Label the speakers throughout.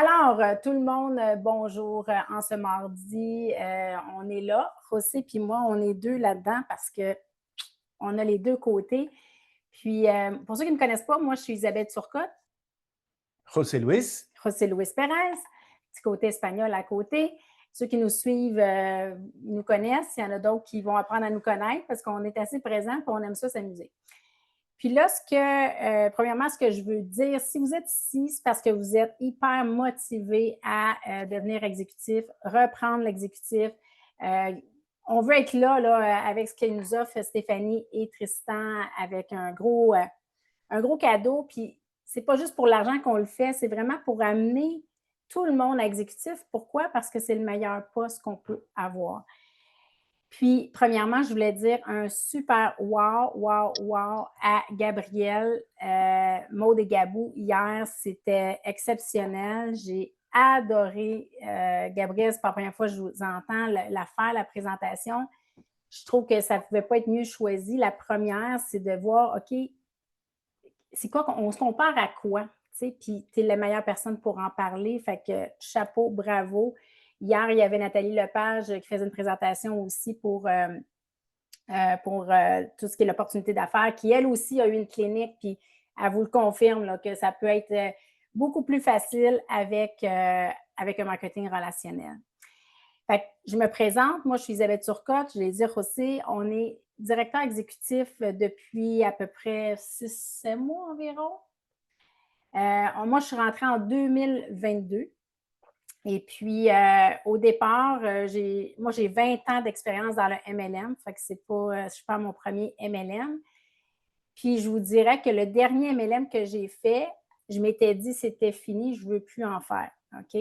Speaker 1: Alors, tout le monde, bonjour en ce mardi. On est là, José puis moi, on est deux là-dedans parce qu'on a les deux côtés. Puis, pour ceux qui ne me connaissent pas, moi, je suis Isabelle Turcotte,
Speaker 2: José Luis.
Speaker 1: José Luis Pérez, petit côté espagnol à côté. Ceux qui nous suivent nous connaissent. Il y en a d'autres qui vont apprendre à nous connaître parce qu'on est assez présents et on aime ça s'amuser. Puis là, premièrement, ce que je veux dire, si vous êtes ici, c'est parce que vous êtes hyper motivé à devenir exécutif, reprendre l'exécutif. On veut être là, avec ce qu'elle nous offre Stéphanie et Tristan, avec un gros cadeau. Puis c'est pas juste pour l'argent qu'on le fait, c'est vraiment pour amener tout le monde à exécutif. Pourquoi? Parce que c'est le meilleur poste qu'on peut avoir. Puis, premièrement, je voulais dire un super wow à Gabrielle, Maud et Gabou. Hier, c'était exceptionnel. J'ai adoré Gabrielle. C'est pas la première fois que je vous entends la faire, la présentation. Je trouve que ça ne pouvait pas être mieux choisi. La première, c'est de voir, OK, c'est quoi, on se compare à quoi? Puis tu es la meilleure personne pour en parler. Fait que chapeau, bravo. Hier, il y avait Nathalie Lepage qui faisait une présentation aussi pour tout ce qui est l'opportunité d'affaires, qui elle aussi a eu une clinique, puis elle vous le confirme là, que ça peut être beaucoup plus facile avec un marketing relationnel. Fait que je me présente, moi je suis Isabelle Turcotte, je l'ai dit aussi, on est directeur exécutif depuis à peu près 6-7 mois environ. Moi, je suis rentrée en 2022. Et puis, au départ, j'ai 20 ans d'expérience dans le MLM, fait que je suis pas mon premier MLM. Puis, je vous dirais que le dernier MLM que j'ai fait, je m'étais dit c'était fini, je ne veux plus en faire, OK?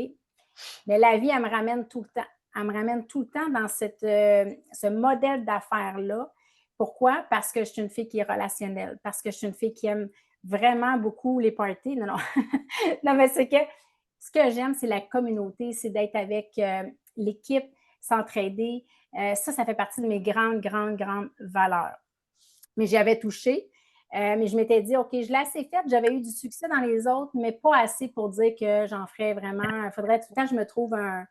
Speaker 1: Mais la vie, elle me ramène tout le temps. Elle me ramène tout le temps dans ce modèle d'affaires-là. Pourquoi? Parce que je suis une fille qui est relationnelle, parce que je suis une fille qui aime vraiment beaucoup les parties. Non, non. Non, mais c'est que ce que j'aime, c'est la communauté, c'est d'être avec l'équipe, s'entraider. Ça fait partie de mes grandes valeurs. Mais j'avais touché, mais je m'étais dit, OK, je l'ai assez faite, j'avais eu du succès dans les autres, mais pas assez pour dire que j'en ferais vraiment. Il faudrait tout le temps que je me trouve un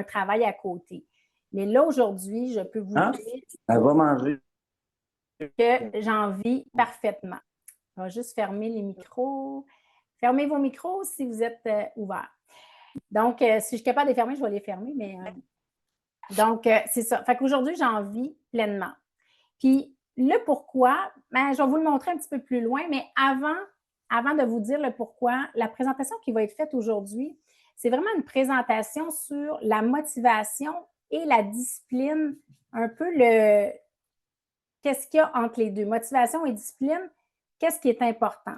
Speaker 1: travail à côté. Mais là, aujourd'hui, je peux vous dire
Speaker 2: Elle va manger.
Speaker 1: que j'en vis parfaitement. On va juste fermer les micros. Fermez vos micros si vous êtes ouverts. Donc, si je suis capable de les fermer, je vais les fermer, mais donc, c'est ça. Fait qu'aujourd'hui, j'en vis pleinement. Puis, le pourquoi, je vais vous le montrer un petit peu plus loin, mais avant de vous dire le pourquoi, la présentation qui va être faite aujourd'hui, c'est vraiment une présentation sur la motivation et la discipline, un peu qu'est-ce qu'il y a entre les deux, motivation et discipline, qu'est-ce qui est important.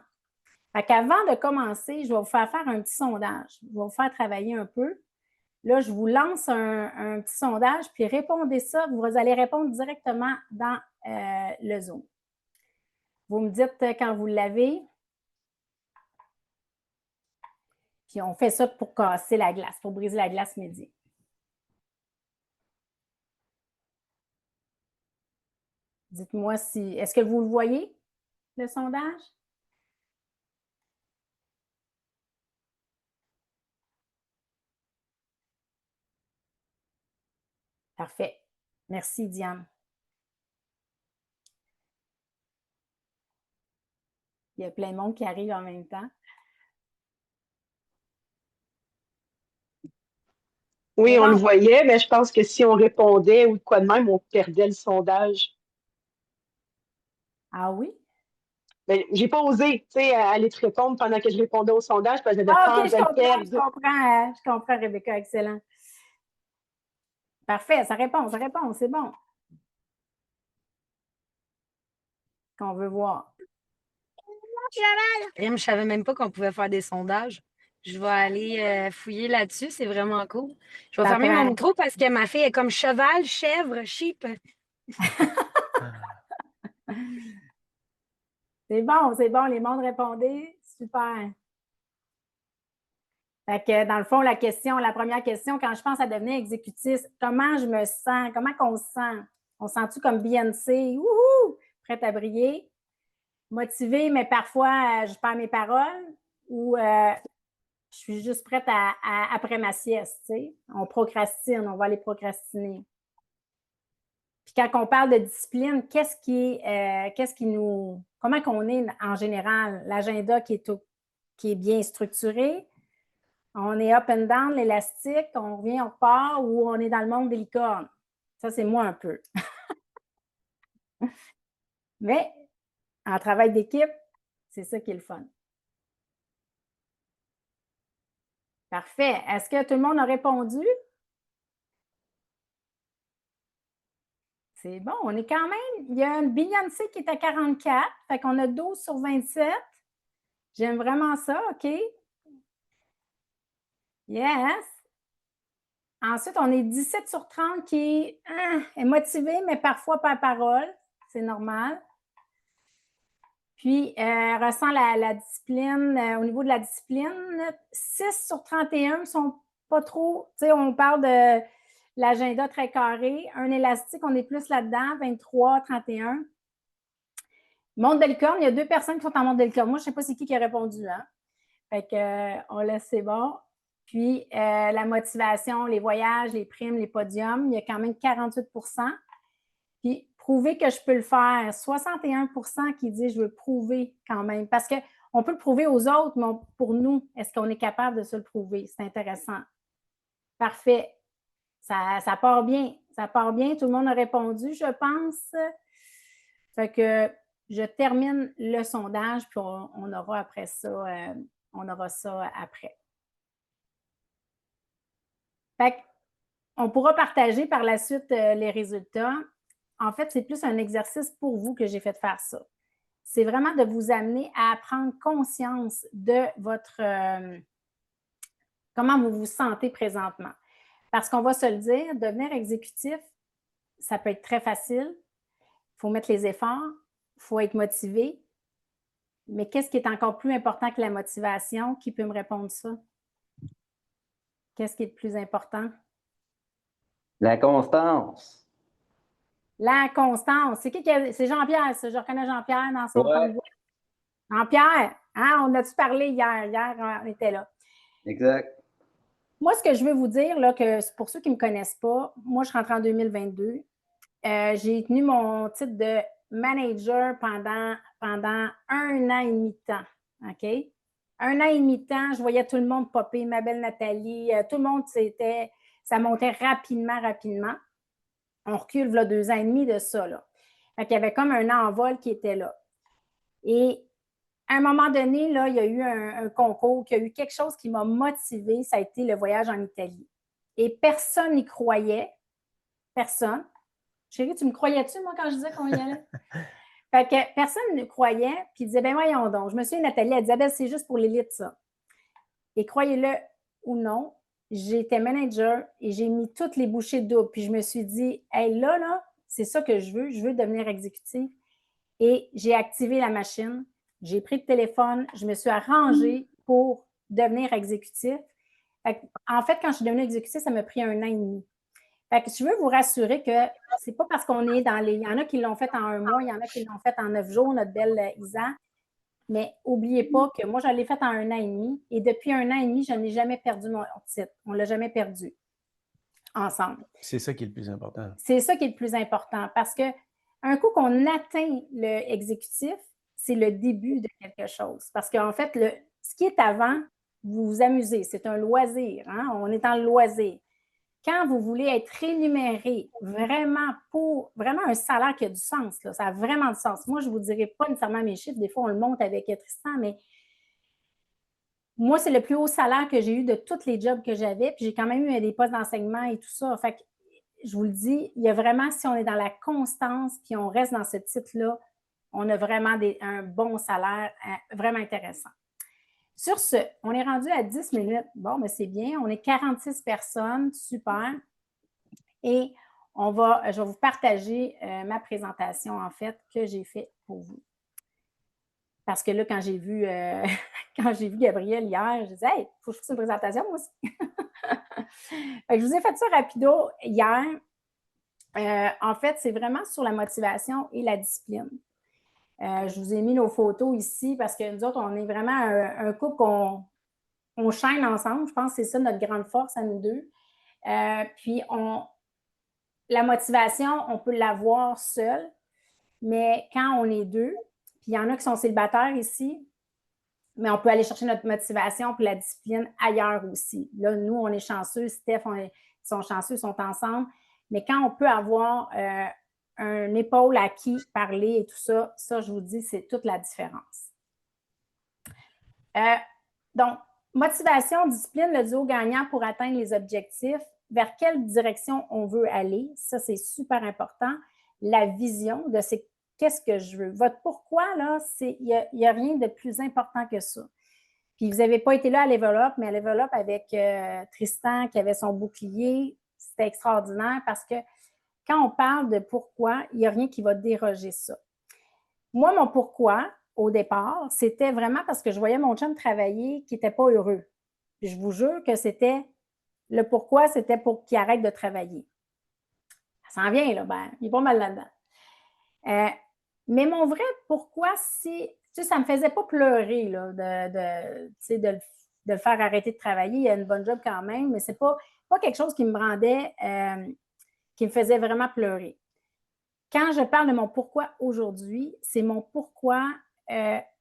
Speaker 1: Fait qu'avant de commencer, je vais vous faire un petit sondage. Je vais vous faire travailler un peu. Là, je vous lance un petit sondage, puis répondez ça. Vous allez répondre directement dans le Zoom. Vous me dites quand vous l'avez. Puis on fait ça pour casser la glace, pour briser la glace midi. Dites-moi si. Est-ce que vous le voyez, le sondage? Parfait. Merci, Diane. Il y a plein de monde qui arrive en même temps.
Speaker 3: Oui, on le voyait, mais je pense que si on répondait ou de quoi de même, on perdait le sondage.
Speaker 1: Ah oui?
Speaker 3: Mais j'ai pas osé, tu sais, aller te répondre pendant que je répondais au sondage parce que j'avais peur
Speaker 1: OK,
Speaker 3: de le perdre.
Speaker 1: je comprends, Rebecca, excellent. Parfait, ça répond, c'est bon. Qu'on veut voir.
Speaker 4: Je savais même pas qu'on pouvait faire des sondages. Je vais aller fouiller là-dessus, c'est vraiment cool. Je vais fermer mon micro parce que ma fille est comme cheval, chèvre, sheep.
Speaker 1: C'est bon, les mondes répondaient. Super. Fait que dans le fond, la première question, quand je pense à devenir exécutif, comment je me sens? Comment qu'on se sent? On se sent-tu comme Beyoncé? Wouhou! Prête à briller? Motivée, mais parfois, je perds mes paroles? Ou je suis juste prête après ma sieste, tu sais. On procrastine, on va aller procrastiner. Puis quand on parle de discipline, qu'est-ce qui nous, comment qu'on est en général? L'agenda qui est bien structuré, on est up and down, l'élastique, on revient, on repart, ou on est dans le monde des licornes. Ça, c'est moi un peu. Mais en travail d'équipe, c'est ça qui est le fun. Parfait. Est-ce que tout le monde a répondu? C'est bon, on est quand même, il y a une Beyoncé qui est à 44, fait qu'on a 12 sur 27. J'aime vraiment ça, OK? Yes. Ensuite, on est 17 sur 30 qui est motivé, mais parfois pas à parole. C'est normal. Puis, ressent la discipline, au niveau de la discipline, 6 sur 31 ne sont pas trop, tu sais, on parle de l'agenda très carré. Un élastique, on est plus là-dedans, 23, 31. Monde de licorne, il y a 2 personnes qui sont en monde de licorne. Moi, je ne sais pas c'est qui a répondu, hein? Fait qu'on laisse, c'est bon. Puis, la motivation, les voyages, les primes, les podiums, il y a quand même 48 %. Puis, prouver que je peux le faire, 61 % qui dit je veux prouver quand même. Parce qu'on peut le prouver aux autres, mais pour nous, est-ce qu'on est capable de se le prouver? C'est intéressant. Parfait. Ça part bien. Ça part bien. Tout le monde a répondu, je pense. Fait que je termine le sondage, puis on aura après ça, on aura ça après. Fait qu'on pourra partager par la suite les résultats. En fait, c'est plus un exercice pour vous que j'ai fait faire ça. C'est vraiment de vous amener à prendre conscience de votre comment vous vous sentez présentement. Parce qu'on va se le dire, devenir exécutif, ça peut être très facile. Il faut mettre les efforts, il faut être motivé. Mais qu'est-ce qui est encore plus important que la motivation? Qui peut me répondre ça? Qu'est-ce qui est le plus important?
Speaker 2: La constance.
Speaker 1: La constance. C'est Jean-Pierre, ça. Je reconnais Jean-Pierre dans son temps de voix. Jean-Pierre, hein, on a-tu parlé hier? Hier, on était là.
Speaker 2: Exact.
Speaker 1: Moi, ce que je veux vous dire, là, que pour ceux qui ne me connaissent pas, moi, je rentre en 2022. J'ai tenu mon titre de manager pendant 1 an et demi de temps. OK? 1 an et demi de temps, je voyais tout le monde popper, ma belle Nathalie, tout le monde, ça montait rapidement, rapidement. On recule, là, 2 ans et demi de ça, là. Fait qu'il y avait comme un envol qui était là. Et à un moment donné, là, il y a eu un concours, il y a eu quelque chose qui m'a motivée, ça a été le voyage en Italie. Et personne n'y croyait. Personne. Chérie, tu me croyais-tu, moi, quand je disais qu'on y allait? Fait que personne ne croyait, puis disait, ben voyons donc. Je me souviens, Nathalie, elle disait, ben c'est juste pour l'élite, ça. Et croyez-le ou non, j'étais manager et j'ai mis toutes les bouchées doubles. Puis je me suis dit, hey, là, c'est ça que je veux devenir exécutive. Et j'ai activé la machine, j'ai pris le téléphone, je me suis arrangée pour devenir exécutif. En fait, quand je suis devenue exécutive, ça m'a pris 1 an et demi. Fait que je veux vous rassurer que c'est pas parce qu'on est dans les... Il y en a qui l'ont fait en 1 mois, il y en a qui l'ont fait en 9 jours, notre belle Isa. Mais n'oubliez pas que moi, je l'ai fait en 1 an et demi. Et depuis 1 an et demi, je n'ai jamais perdu mon titre. On ne l'a jamais perdu ensemble.
Speaker 2: C'est ça qui est le plus important.
Speaker 1: C'est ça qui est le plus important parce que un coup qu'on atteint le exécutif, c'est le début de quelque chose. Parce qu'en fait, ce qui est avant, vous vous amusez. C'est un loisir. Hein? On est dans le loisir. Quand vous voulez être rémunéré vraiment pour vraiment un salaire qui a du sens, là, ça a vraiment du sens. Moi, je ne vous dirai pas nécessairement mes chiffres. Des fois, on le monte avec Tristan, mais moi, c'est le plus haut salaire que j'ai eu de tous les jobs que j'avais. Puis j'ai quand même eu des postes d'enseignement et tout ça. Fait que je vous le dis, il y a vraiment, si on est dans la constance puis on reste dans ce titre-là, on a vraiment un bon salaire vraiment intéressant. Sur ce, on est rendu à 10 minutes. Bon, mais c'est bien. On est 46 personnes. Super. Et je vais vous partager ma présentation, en fait, que j'ai faite pour vous. Parce que là, quand j'ai vu Gabriel hier, je disais, hey, il faut que je fasse une présentation, moi aussi. Fait que je vous ai fait ça rapido hier. En fait, c'est vraiment sur la motivation et la discipline. Je vous ai mis nos photos ici parce que nous autres, on est vraiment un couple on chaîne ensemble. Je pense que c'est ça notre grande force à nous deux. Puis, la motivation, on peut l'avoir seule, mais quand on est deux, puis il y en a qui sont célibataires ici, mais on peut aller chercher notre motivation pour la discipline ailleurs aussi. Là, nous, on est chanceux, Steph, ils sont chanceux, ils sont ensemble, mais quand on peut avoir un épaule à qui parler et tout ça, ça, je vous dis, c'est toute la différence. Donc, motivation, discipline, le duo gagnant pour atteindre les objectifs. Vers quelle direction on veut aller? Ça, c'est super important. La vision de qu'est-ce que je veux. Votre pourquoi, là, il n'y a rien de plus important que ça. Puis, vous n'avez pas été là à Level Up, mais à Level Up avec Tristan qui avait son bouclier, c'était extraordinaire parce que quand on parle de pourquoi, il n'y a rien qui va déroger ça. Moi, mon pourquoi, au départ, c'était vraiment parce que je voyais mon chum travailler qui n'était pas heureux. Puis je vous jure que c'était le pourquoi, c'était pour qu'il arrête de travailler. Ça s'en vient, là, ben, il est pas mal là-dedans. Mais mon vrai pourquoi, c'est, tu sais, ça ne me faisait pas pleurer, là, de le faire arrêter de travailler. Il a une bonne job quand même, mais c'est pas quelque chose qui me rendait, qui me faisait vraiment pleurer. Quand je parle de mon pourquoi aujourd'hui, c'est mon pourquoi,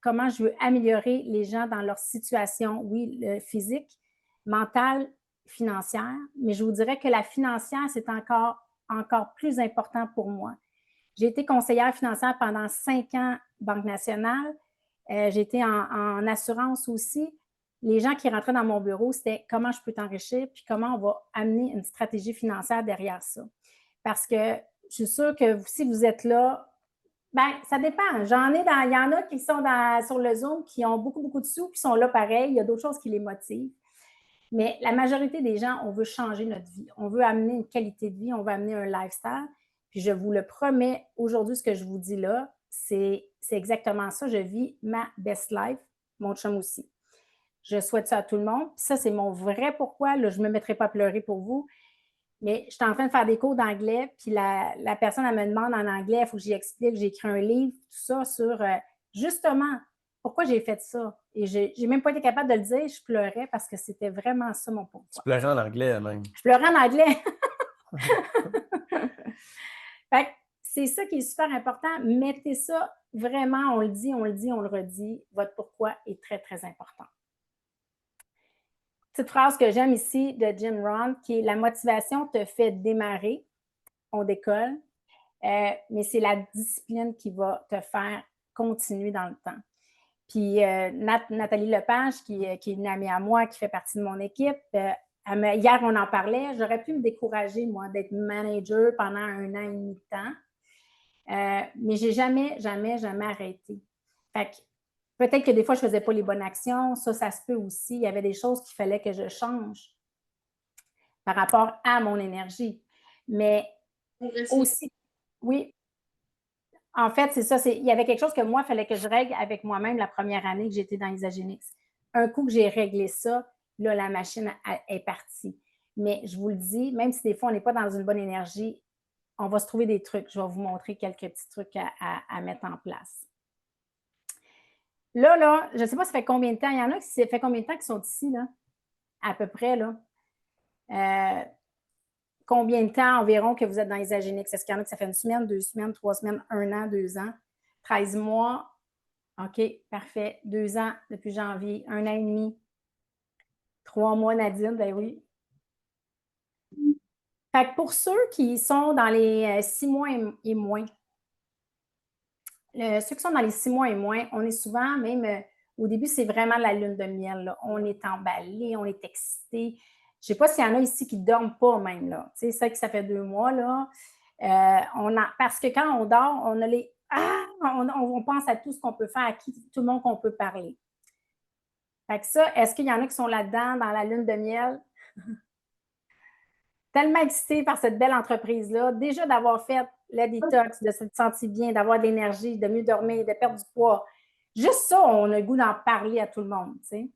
Speaker 1: comment je veux améliorer les gens dans leur situation, oui, physique, mentale, financière, mais je vous dirais que la financière, c'est encore plus important pour moi. J'ai été conseillère financière pendant 5 ans, Banque nationale. J'ai été en assurance aussi. Les gens qui rentraient dans mon bureau, c'était comment je peux t'enrichir, puis comment on va amener une stratégie financière derrière ça. Parce que je suis sûre que si vous êtes là, ben ça dépend. Il y en a qui sont sur le Zoom, qui ont beaucoup, beaucoup de sous, qui sont là pareil. Il y a d'autres choses qui les motivent. Mais la majorité des gens, on veut changer notre vie. On veut amener une qualité de vie, on veut amener un lifestyle. Puis je vous le promets, aujourd'hui, ce que je vous dis là, c'est exactement ça. Je vis ma best life, mon chum aussi. Je souhaite ça à tout le monde. Puis ça, c'est mon vrai pourquoi. Là, je ne me mettrai pas à pleurer pour vous. Mais je suis en train de faire des cours d'anglais, puis la personne, elle me demande en anglais, il faut que j'y explique, j'ai écrit un livre, tout ça, sur justement pourquoi j'ai fait ça. Et je n'ai même pas été capable de le dire, je pleurais parce que c'était vraiment ça mon pourquoi.
Speaker 2: Tu pleurais en anglais même.
Speaker 1: Je pleurais en anglais. Fait que c'est ça qui est super important. Mettez ça vraiment, on le dit, on le redit. Votre pourquoi est très, très important. Petite phrase que j'aime ici de Jim Rohn, qui est la motivation te fait démarrer, on décolle, mais c'est la discipline qui va te faire continuer dans le temps. Puis Nathalie Lepage, qui est une amie à moi, qui fait partie de mon équipe, hier, on en parlait, j'aurais pu me décourager, moi, d'être manager pendant 1 an et demi de temps, mais j'ai jamais arrêté. Fait que peut-être que des fois, je ne faisais pas les bonnes actions, ça se peut aussi. Il y avait des choses qu'il fallait que je change par rapport à mon énergie. Mais aussi, oui, en fait, c'est ça. Il y avait quelque chose que moi, il fallait que je règle avec moi-même la première année que j'étais dans Isagenix. Un coup que j'ai réglé ça, là, la machine est partie. Mais je vous le dis, même si des fois, on n'est pas dans une bonne énergie, on va se trouver des trucs. Je vais vous montrer quelques petits trucs à mettre en place. Là, je ne sais pas ça fait combien de temps. Il y en a qui ça fait combien de temps qu'ils sont ici, là? À peu près, là. Combien de temps environ que vous êtes dans Isagenix? Est-ce qu'il y en a que ça fait 1 semaine, 2 semaines, 3 semaines, 1 an, 2 ans, 13 mois? OK, parfait. 2 ans depuis janvier, 1 an et demi. 3 mois, Nadine, ben oui. Fait que pour ceux qui sont dans les 6 mois et moins, ceux qui sont dans les 6 mois et moins, on est souvent, même au début, c'est vraiment la lune de miel, là. On est emballé, on est excité. Je ne sais pas s'il y en a ici qui ne dorment pas même, là. Tu sais, ça que ça fait 2 mois, là. Parce que quand on dort, on a les... on pense à tout ce qu'on peut faire, à tout le monde qu'on peut parler. Fait que ça, est-ce qu'il y en a qui sont là-dedans, dans la lune de miel? Tellement excité par cette belle entreprise-là. Déjà d'avoir fait le détox, de se sentir bien, d'avoir de l'énergie, de mieux dormir, de perdre du poids. Juste ça, on a le goût d'en parler à tout le monde, tu sais.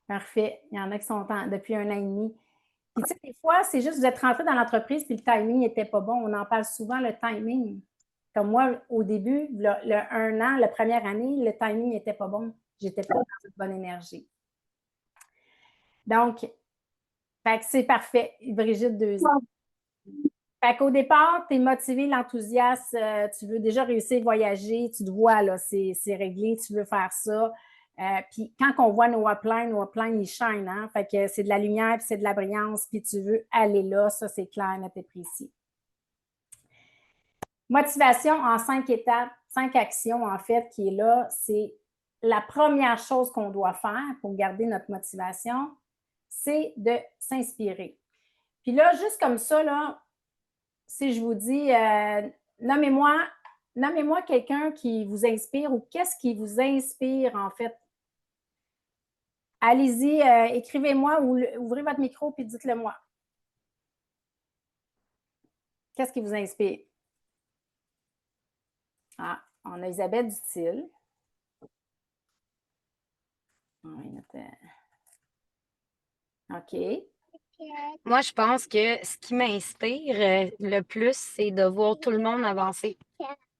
Speaker 1: Parfait. Il y en a qui sont depuis 1 an et demi. Puis, tu sais, des fois, c'est juste, vous êtes rentré dans l'entreprise puis le timing n'était pas bon. On en parle souvent, le timing. Comme moi, au début, un an, la première année, le timing n'était pas bon. J'étais pas dans une bonne énergie. Donc, c'est parfait. Brigitte, 2 ans. Fait qu'au départ, tu es motivé, l'enthousiasme, tu veux déjà réussir à voyager, tu te vois, là, c'est réglé, tu veux faire ça. Puis quand on voit nos uplines, ils shine, hein? Fait que c'est de la lumière, puis c'est de la brillance, puis tu veux aller là, ça c'est clair, net et précis. Motivation en 5 étapes, 5 actions en fait qui est là, c'est la première chose qu'on doit faire pour garder notre motivation, c'est de s'inspirer. Puis là, juste comme ça, là, si je vous dis, nommez-moi quelqu'un qui vous inspire ou qu'est-ce qui vous inspire en fait. Allez-y, écrivez-moi ou ouvrez votre micro puis dites-le moi. Qu'est-ce qui vous inspire? Ah, on a Isabelle Dutil. OK.
Speaker 4: Moi, je pense que ce qui m'inspire le plus, c'est de voir tout le monde avancer.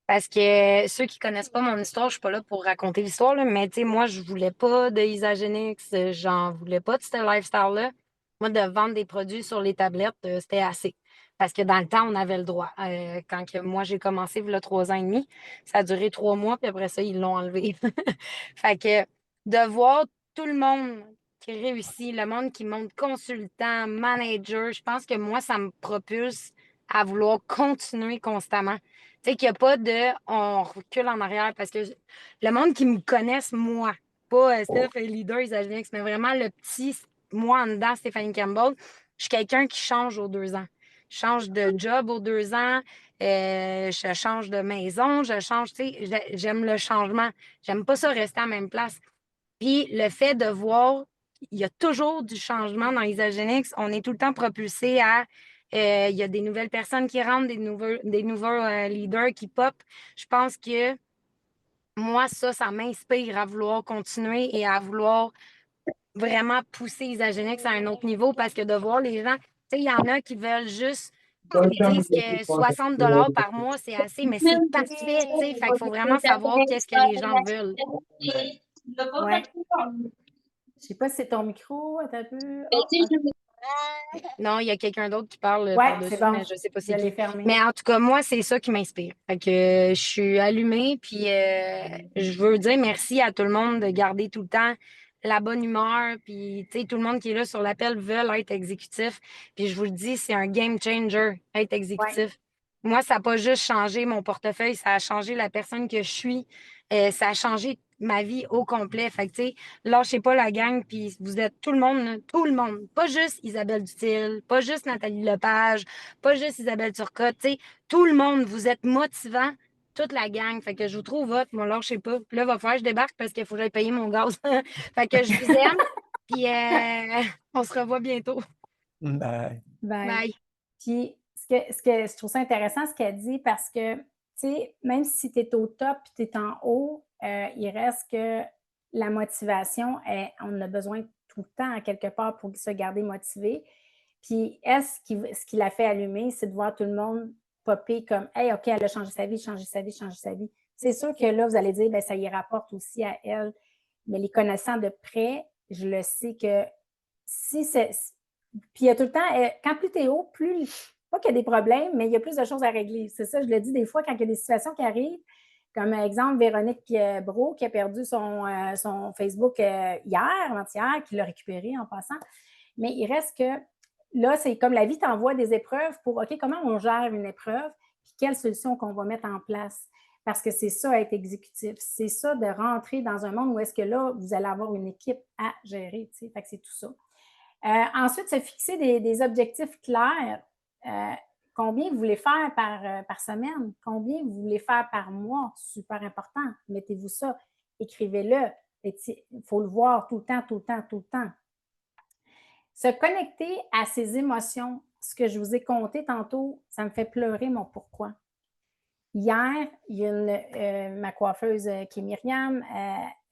Speaker 4: Parce que ceux qui connaissent pas mon histoire, je suis pas là pour raconter l'histoire, là, mais tu sais, moi, je voulais pas de Isagenix, j'en voulais pas de ce lifestyle-là. Moi, de vendre des produits sur les tablettes, c'était assez. Parce que dans le temps, on avait le droit. Quand moi, j'ai commencé, il y a 3 ans et demi, ça a duré 3 mois, puis après ça, ils l'ont enlevé. Fait que de voir tout le monde qui réussit, le monde qui monte consultant, manager, je pense que moi, ça me propulse à vouloir continuer constamment. Tu sais, qu'il n'y a pas de on recule en arrière parce que le monde qui me connaisse, moi, pas Steph, leader, Isagenix, mais vraiment le petit moi en dedans, Stéphanie Campbell, je suis quelqu'un qui change aux 2 ans. Je change de job aux 2 ans, je change de maison, je change, tu sais, j'aime le changement. J'aime pas ça rester à la même place. Puis le fait de voir, il y a toujours du changement dans Isagenix. On est tout le temps propulsé à. Il y a des nouvelles personnes qui rentrent, des nouveaux leaders qui pop. Je pense que moi, ça m'inspire à vouloir continuer et à vouloir vraiment pousser Isagenix à un autre niveau parce que de voir les gens, tu sais, il y en a qui veulent juste. Ils disent que 60 par mois, c'est assez, mais c'est parfait, tu sais. Fait qu'il faut vraiment savoir qu'est-ce que les gens veulent.
Speaker 1: Ouais. Je sais pas si c'est ton micro, un peu. Oh,
Speaker 4: non, il y a quelqu'un d'autre qui parle
Speaker 1: ouais,
Speaker 4: par-dessus,
Speaker 1: c'est bon.
Speaker 4: mais je sais pas
Speaker 1: Je
Speaker 4: c'est
Speaker 1: l'ai
Speaker 4: qui.
Speaker 1: fermé.
Speaker 4: Mais en tout cas, moi, c'est ça qui m'inspire. Fait que je suis allumée, puis je veux dire merci à tout le monde de garder tout le temps la bonne humeur, puis tu sais, tout le monde qui est là sur l'appel veulent être exécutif. Puis je vous le dis, c'est un game changer, être exécutif.
Speaker 1: Ouais.
Speaker 4: Moi, ça n'a pas juste changé mon portefeuille, ça a changé la personne que je suis. Ça a changé ma vie au complet. Fait que, tu sais, lâchez pas la gang, puis vous êtes tout le monde, là, tout le monde. Pas juste Isabelle Dutil, pas juste Nathalie Lepage, pas juste Isabelle Turcotte, tu sais, tout le monde, vous êtes motivants, toute la gang. Fait que je vous trouve hot, moi, lâchez pas. Puis là, il va falloir que je débarque parce qu'il faut que j'aille payer mon gaz. Fait que je vous aime, puis on se revoit bientôt.
Speaker 2: Bye.
Speaker 1: Bye. Puis, ce que je trouve ça intéressant, ce qu'elle dit, parce que, tu sais, même si tu es au top et tu es en haut, il reste que la motivation, on a besoin tout le temps, à quelque part, pour se garder motivé. Puis, ce qui l'a fait allumer, c'est de voir tout le monde popper comme « Hey, OK, elle a changé sa vie, changé sa vie, changé sa vie. » C'est sûr que là, vous allez dire, bien, ça y rapporte aussi à elle. Mais les connaissant de près, je le sais que si c'est. Puis il y a tout le temps, quand plus tu es haut, plus. Pas qu'il y a des problèmes, mais il y a plus de choses à régler. C'est ça, je le dis des fois quand il y a des situations qui arrivent. Comme exemple, Véronique Brault qui a perdu son Facebook avant-hier, qui l'a récupéré en passant. Mais il reste que là, c'est comme la vie t'envoie des épreuves pour OK, comment on gère une épreuve, puis quelle solution qu'on va mettre en place. Parce que c'est ça, être exécutif. C'est ça de rentrer dans un monde où est-ce que là, vous allez avoir une équipe à gérer. Fait que c'est tout ça. Ensuite, se fixer des objectifs clairs. Combien vous voulez faire par semaine? Combien vous voulez faire par mois? Super important. Mettez-vous ça. Écrivez-le. Il faut le voir tout le temps, tout le temps, tout le temps. Se connecter à ses émotions. Ce que je vous ai conté tantôt, ça me fait pleurer mon pourquoi. Hier, il y a ma coiffeuse qui est Myriam,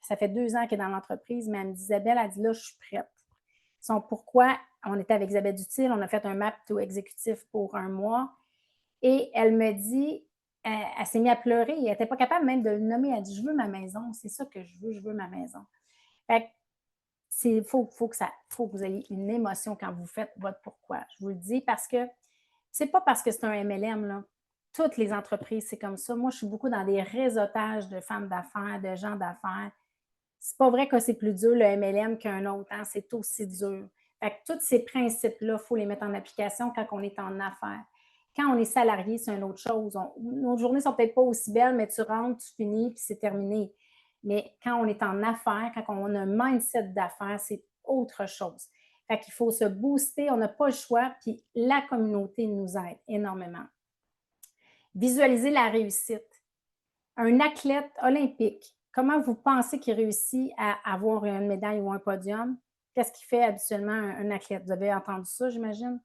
Speaker 1: ça fait 2 ans qu'elle est dans l'entreprise, mais elle me dit, Isabelle, elle dit là, je suis prête. Son pourquoi, on était avec Isabelle Dutil, on a fait un map to exécutif pour 1 mois. Et elle me dit, elle s'est mise à pleurer. Elle n'était pas capable même de le nommer. Elle dit, je veux ma maison. C'est ça que je veux ma maison. Fait que faut que vous ayez une émotion quand vous faites votre pourquoi. Je vous le dis parce que c'est pas parce que c'est un MLM, là. Toutes les entreprises, c'est comme ça. Moi, je suis beaucoup dans des réseautages de femmes d'affaires, de gens d'affaires. C'est pas vrai que c'est plus dur le MLM qu'un autre, hein? C'est aussi dur. Fait que tous ces principes-là, il faut les mettre en application quand on est en affaires. Quand on est salarié, c'est une autre chose. Nos journées sont peut-être pas aussi belles, mais tu rentres, tu finis, puis c'est terminé. Mais quand on est en affaires, quand on a un mindset d'affaires, c'est autre chose. Fait qu'il faut se booster, on n'a pas le choix, puis la communauté nous aide énormément. Visualiser la réussite. Un athlète olympique, comment vous pensez qu'il réussit à avoir une médaille ou un podium? Qu'est-ce qui fait habituellement un athlète? Vous avez entendu ça, j'imagine?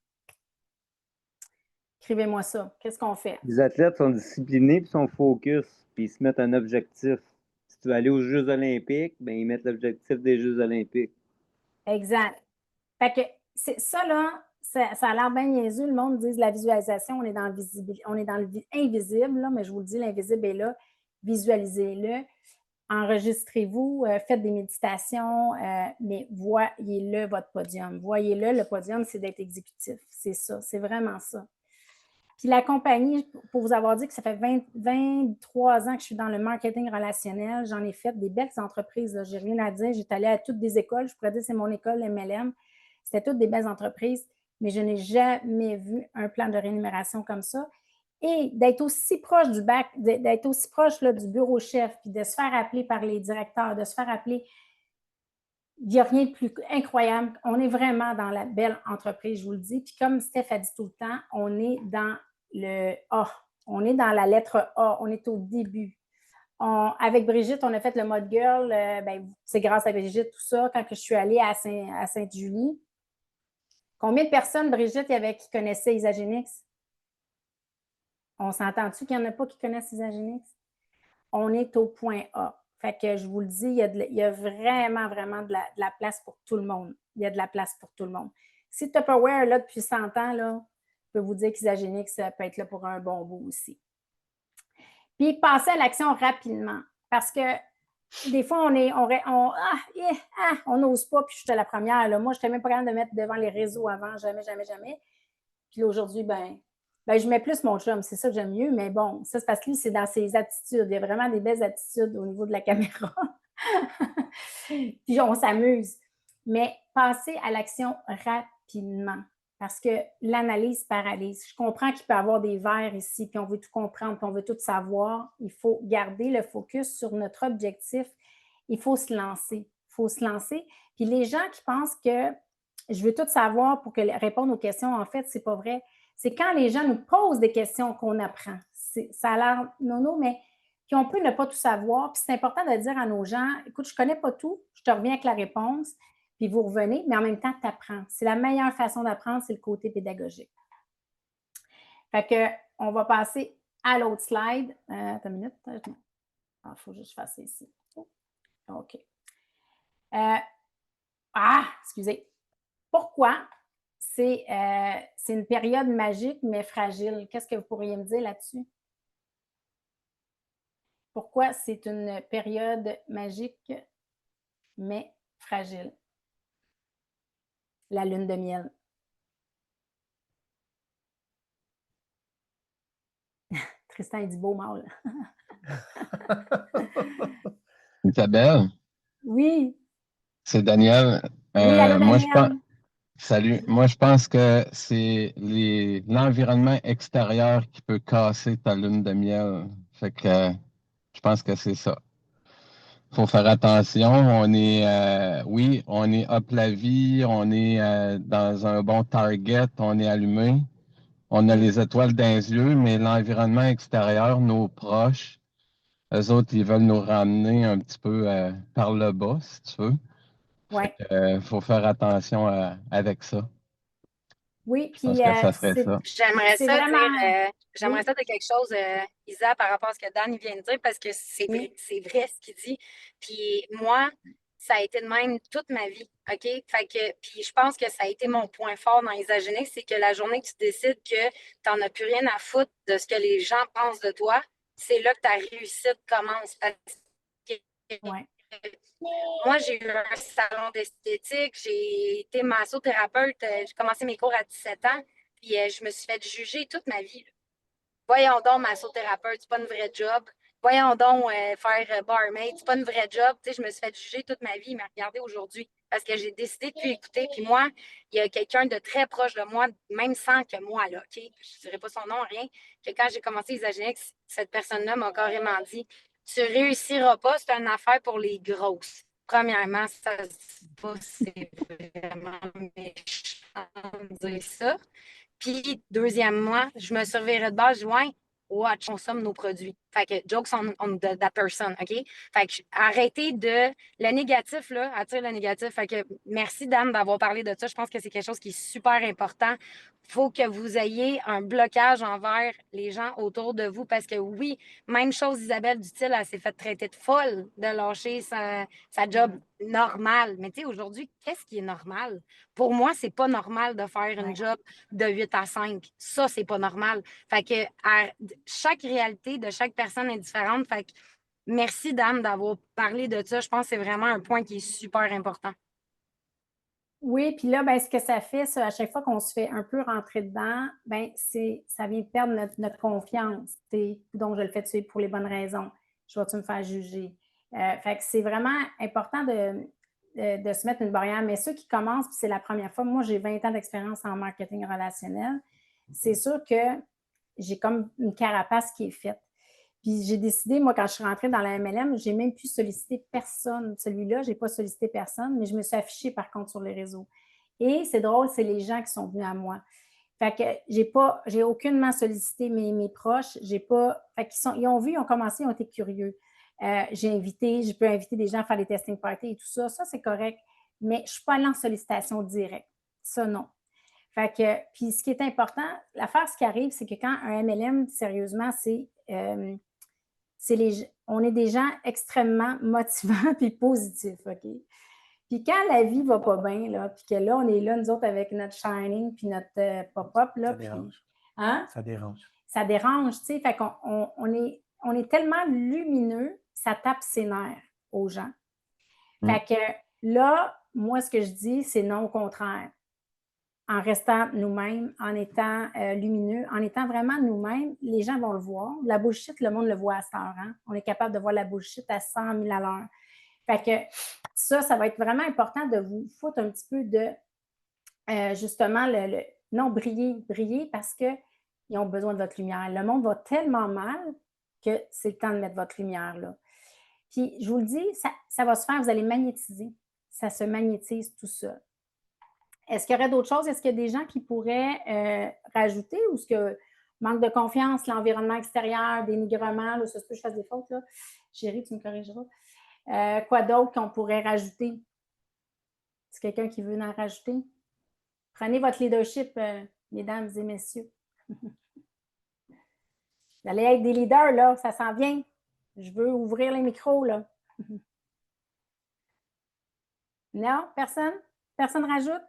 Speaker 1: Écrivez-moi ça. Qu'est-ce qu'on fait?
Speaker 2: Les athlètes sont disciplinés puis sont focus, puis ils se mettent un objectif. Si tu veux aller aux Jeux olympiques, ben ils mettent l'objectif des Jeux olympiques.
Speaker 1: Exact. Fait que ça, là, ça a l'air bien niaiseux. Le monde dit la visualisation, on est dans le invisible, là, mais je vous le dis, l'invisible est là. Visualisez-le. Enregistrez-vous, faites des méditations, mais voyez-le, votre podium. Voyez-le, le podium, c'est d'être exécutif. C'est ça, c'est vraiment ça. Puis la compagnie, pour vous avoir dit que ça fait 23 ans que je suis dans le marketing relationnel, j'en ai fait des belles entreprises. Je n'ai rien à dire. J'étais allée à toutes des écoles. Je pourrais dire que c'est mon école, MLM. C'était toutes des belles entreprises, mais je n'ai jamais vu un plan de rémunération comme ça. Et d'être aussi proche du bac, d'être aussi proche là, du bureau chef, puis de se faire appeler par les directeurs, de se faire appeler. Il n'y a rien de plus incroyable. On est vraiment dans la belle entreprise, je vous le dis. Puis comme Steph a dit tout le temps, on est dans le A. On est dans la lettre A. On est au début. Avec Brigitte, on a fait le mode girl. C'est grâce à Brigitte, tout ça, quand je suis allée à Sainte-Julie. Combien de personnes, Brigitte, il y avait qui connaissaient Isagenix? On s'entend-tu qu'il n'y en a pas qui connaissent Isagenix? On est au point A. Fait que je vous le dis, il y a vraiment, vraiment de la place pour tout le monde. Il y a de la place pour tout le monde. Si Tupperware est là depuis 100 ans, là, je peux vous dire qu'Isagenix peut être là pour un bon bout aussi. Puis, passer à l'action rapidement. Parce que des fois, on n'ose pas, puis j'étais la première. Là. Moi, je n'étais même pas capable de mettre devant les réseaux avant, jamais, jamais, jamais. Puis là, aujourd'hui, je mets plus mon chum, c'est ça que j'aime mieux, mais bon, ça, c'est parce que lui, c'est dans ses attitudes. Il y a vraiment des belles attitudes au niveau de la caméra. Puis on s'amuse. Mais passer à l'action rapidement, parce que l'analyse paralyse. Je comprends qu'il peut y avoir des verres ici, puis on veut tout comprendre, puis on veut tout savoir. Il faut garder le focus sur notre objectif. Il faut se lancer. Il faut se lancer. Puis les gens qui pensent que je veux tout savoir pour répondre aux questions, en fait, c'est pas vrai. C'est quand les gens nous posent des questions qu'on apprend. Ça a l'air nono, mais puis on peut ne pas tout savoir. Puis c'est important de dire à nos gens, écoute, je ne connais pas tout, je te reviens avec la réponse, puis vous revenez, mais en même temps, tu apprends. C'est la meilleure façon d'apprendre, c'est le côté pédagogique. Fait que, on va passer à l'autre slide. Attends une minute. Il faut juste que je fasse ça ici. OK. Excusez. Pourquoi c'est une période magique, mais fragile? Qu'est-ce que vous pourriez me dire là-dessus? Pourquoi c'est une période magique, mais fragile? La lune de miel. Tristan, il dit beau mâle.
Speaker 5: Isabelle?
Speaker 1: Oui.
Speaker 5: C'est Daniel.
Speaker 1: Oui, allô, Daniel.
Speaker 5: Salut. Moi, je pense que c'est l'environnement extérieur qui peut casser ta lune de miel. Fait que je pense que c'est ça. Il faut faire attention. On est up la vie, on est dans un bon target, on est allumé. On a les étoiles dans les yeux, mais l'environnement extérieur, nos proches, eux autres, ils veulent nous ramener un petit peu par le bas, si tu veux.
Speaker 1: Oui.
Speaker 5: Faut faire attention avec ça.
Speaker 1: Oui,
Speaker 5: puis ça serait ça.
Speaker 4: J'aimerais ça
Speaker 1: vraiment...
Speaker 4: dire quelque chose, Isa, par rapport à ce que Dan vient de dire, parce que c'est vrai ce qu'il dit. Puis moi, ça a été de même toute ma vie, OK? Fait que, puis je pense que ça a été mon point fort dans Isagenix, c'est que la journée que tu décides que tu n'en as plus rien à foutre de ce que les gens pensent de toi, c'est là que ta réussite commence. Parce que
Speaker 1: Ouais.
Speaker 4: moi, j'ai eu un salon d'esthétique, j'ai été massothérapeute, j'ai commencé mes cours à 17 ans, puis je me suis fait juger toute ma vie. Là. Voyons donc, massothérapeute, c'est pas une vraie job. Voyons donc, faire barmaid, c'est pas une vraie job. Tu sais, je me suis fait juger toute ma vie, mais regardez aujourd'hui, parce que j'ai décidé de plus écouter. Puis moi, il y a quelqu'un de très proche de moi, même sans que moi, là, OK? Je ne dirais pas son nom, rien, que quand j'ai commencé Isagénique, cette personne-là m'a carrément dit tu réussiras pas, c'est une affaire pour les grosses. Premièrement, ça se dit pas, c'est vraiment méchant de dire ça. Puis, deuxièmement, je me surveillerais de base, je dis, ouais, watch, on consomme nos produits. Fait que, jokes on that person, OK? Fait que, arrêtez de. Le négatif, là, attire le négatif. Fait que, merci, Dame, d'avoir parlé de ça. Je pense que c'est quelque chose qui est super important. Il faut que vous ayez un blocage envers les gens autour de vous parce que, oui, même chose, Isabelle Dutil, elle s'est fait traiter de folle de lâcher sa job normale. Mais, tu sais, aujourd'hui, qu'est-ce qui est normal? Pour moi, c'est pas normal de faire une job de 8 à 5. Ça, c'est pas normal. Fait que chaque réalité de chaque personne est différente. Fait que merci, Dame, d'avoir parlé de ça. Je pense que c'est vraiment un point qui est super important.
Speaker 1: Oui, puis là, ben, ce que ça fait, ça, à chaque fois qu'on se fait un peu rentrer dedans, ben, ça vient perdre notre confiance. Donc, je le fais pour les bonnes raisons. Je vais-tu me faire juger? Fait que c'est vraiment important de se mettre une barrière. Mais ceux qui commencent, puis c'est la première fois, moi, j'ai 20 ans d'expérience en marketing relationnel. C'est sûr que j'ai comme une carapace qui est faite. Puis j'ai décidé, moi, quand je suis rentrée dans la MLM, j'ai même plus sollicité personne. Celui-là, je n'ai pas sollicité personne, mais je me suis affichée par contre sur les réseaux. Et c'est drôle, c'est les gens qui sont venus à moi. Fait que j'ai aucunement sollicité mes proches. J'ai pas. Fait qu'ils ils ont vu, ils ont commencé, ils ont été curieux. Je peux inviter des gens à faire des testing parties et tout ça. Ça, c'est correct. Mais je ne suis pas allée en sollicitation directe. Ça, non. Fait que, puis ce qui est important, l'affaire, ce qui arrive, c'est que quand un MLM, sérieusement, on est des gens extrêmement motivants puis positifs, OK? Puis quand la vie va pas bien, là, puis que là, on est là, nous autres, avec notre Shining puis notre pop-up, là.
Speaker 6: Ça dérange.
Speaker 1: Puis, hein?
Speaker 6: Ça dérange.
Speaker 1: Ça dérange, tu sais. Fait qu'on on est tellement lumineux, ça tape ses nerfs aux gens. Fait que là, moi, ce que je dis, c'est non, au contraire. En restant nous-mêmes, en étant lumineux, en étant vraiment nous-mêmes, les gens vont le voir. La bullshit, le monde le voit à 100 heure. Hein? On est capable de voir la bullshit à 100 000 à l'heure. Fait que ça va être vraiment important de vous foutre un petit peu de, justement, non, briller parce qu'ils ont besoin de votre lumière. Le monde va tellement mal que c'est le temps de mettre votre lumière là. Puis, je vous le dis, ça va se faire, vous allez magnétiser. Ça se magnétise tout ça. Est-ce qu'il y aurait d'autres choses? Est-ce qu'il y a des gens qui pourraient rajouter ou est-ce que manque de confiance, l'environnement extérieur, dénigrement, là, ça se peut que je fasse des fautes, là. Chérie, tu me corrigeras. Quoi d'autre qu'on pourrait rajouter? Est-ce quelqu'un qui veut en rajouter? Prenez votre leadership, mesdames et messieurs. Vous allez être des leaders, là, ça s'en vient. Je veux ouvrir les micros, là. Non? Personne? Personne rajoute?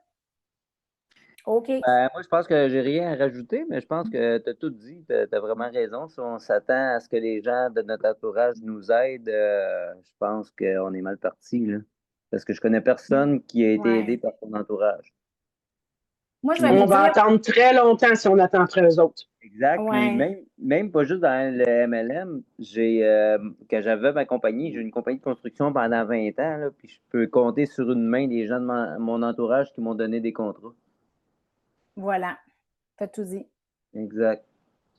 Speaker 1: OK.
Speaker 2: Moi, je pense que j'ai rien à rajouter, mais je pense que tu as tout dit. Tu as vraiment raison. Si on s'attend à ce que les gens de notre entourage nous aident, je pense qu'on est mal parti, là. Parce que je connais personne qui a été aidé par son entourage.
Speaker 1: Moi, je vais
Speaker 3: On
Speaker 1: vous
Speaker 3: va
Speaker 1: dire...
Speaker 3: attendre très longtemps si on attend entre eux autres.
Speaker 2: Exact.
Speaker 1: Ouais.
Speaker 2: Puis même pas juste dans le MLM, quand j'avais ma compagnie, j'ai eu une compagnie de construction pendant 20 ans, là, puis je peux compter sur une main des gens de mon entourage qui m'ont donné des contrats.
Speaker 1: Voilà. T'as tout dit.
Speaker 2: Exact.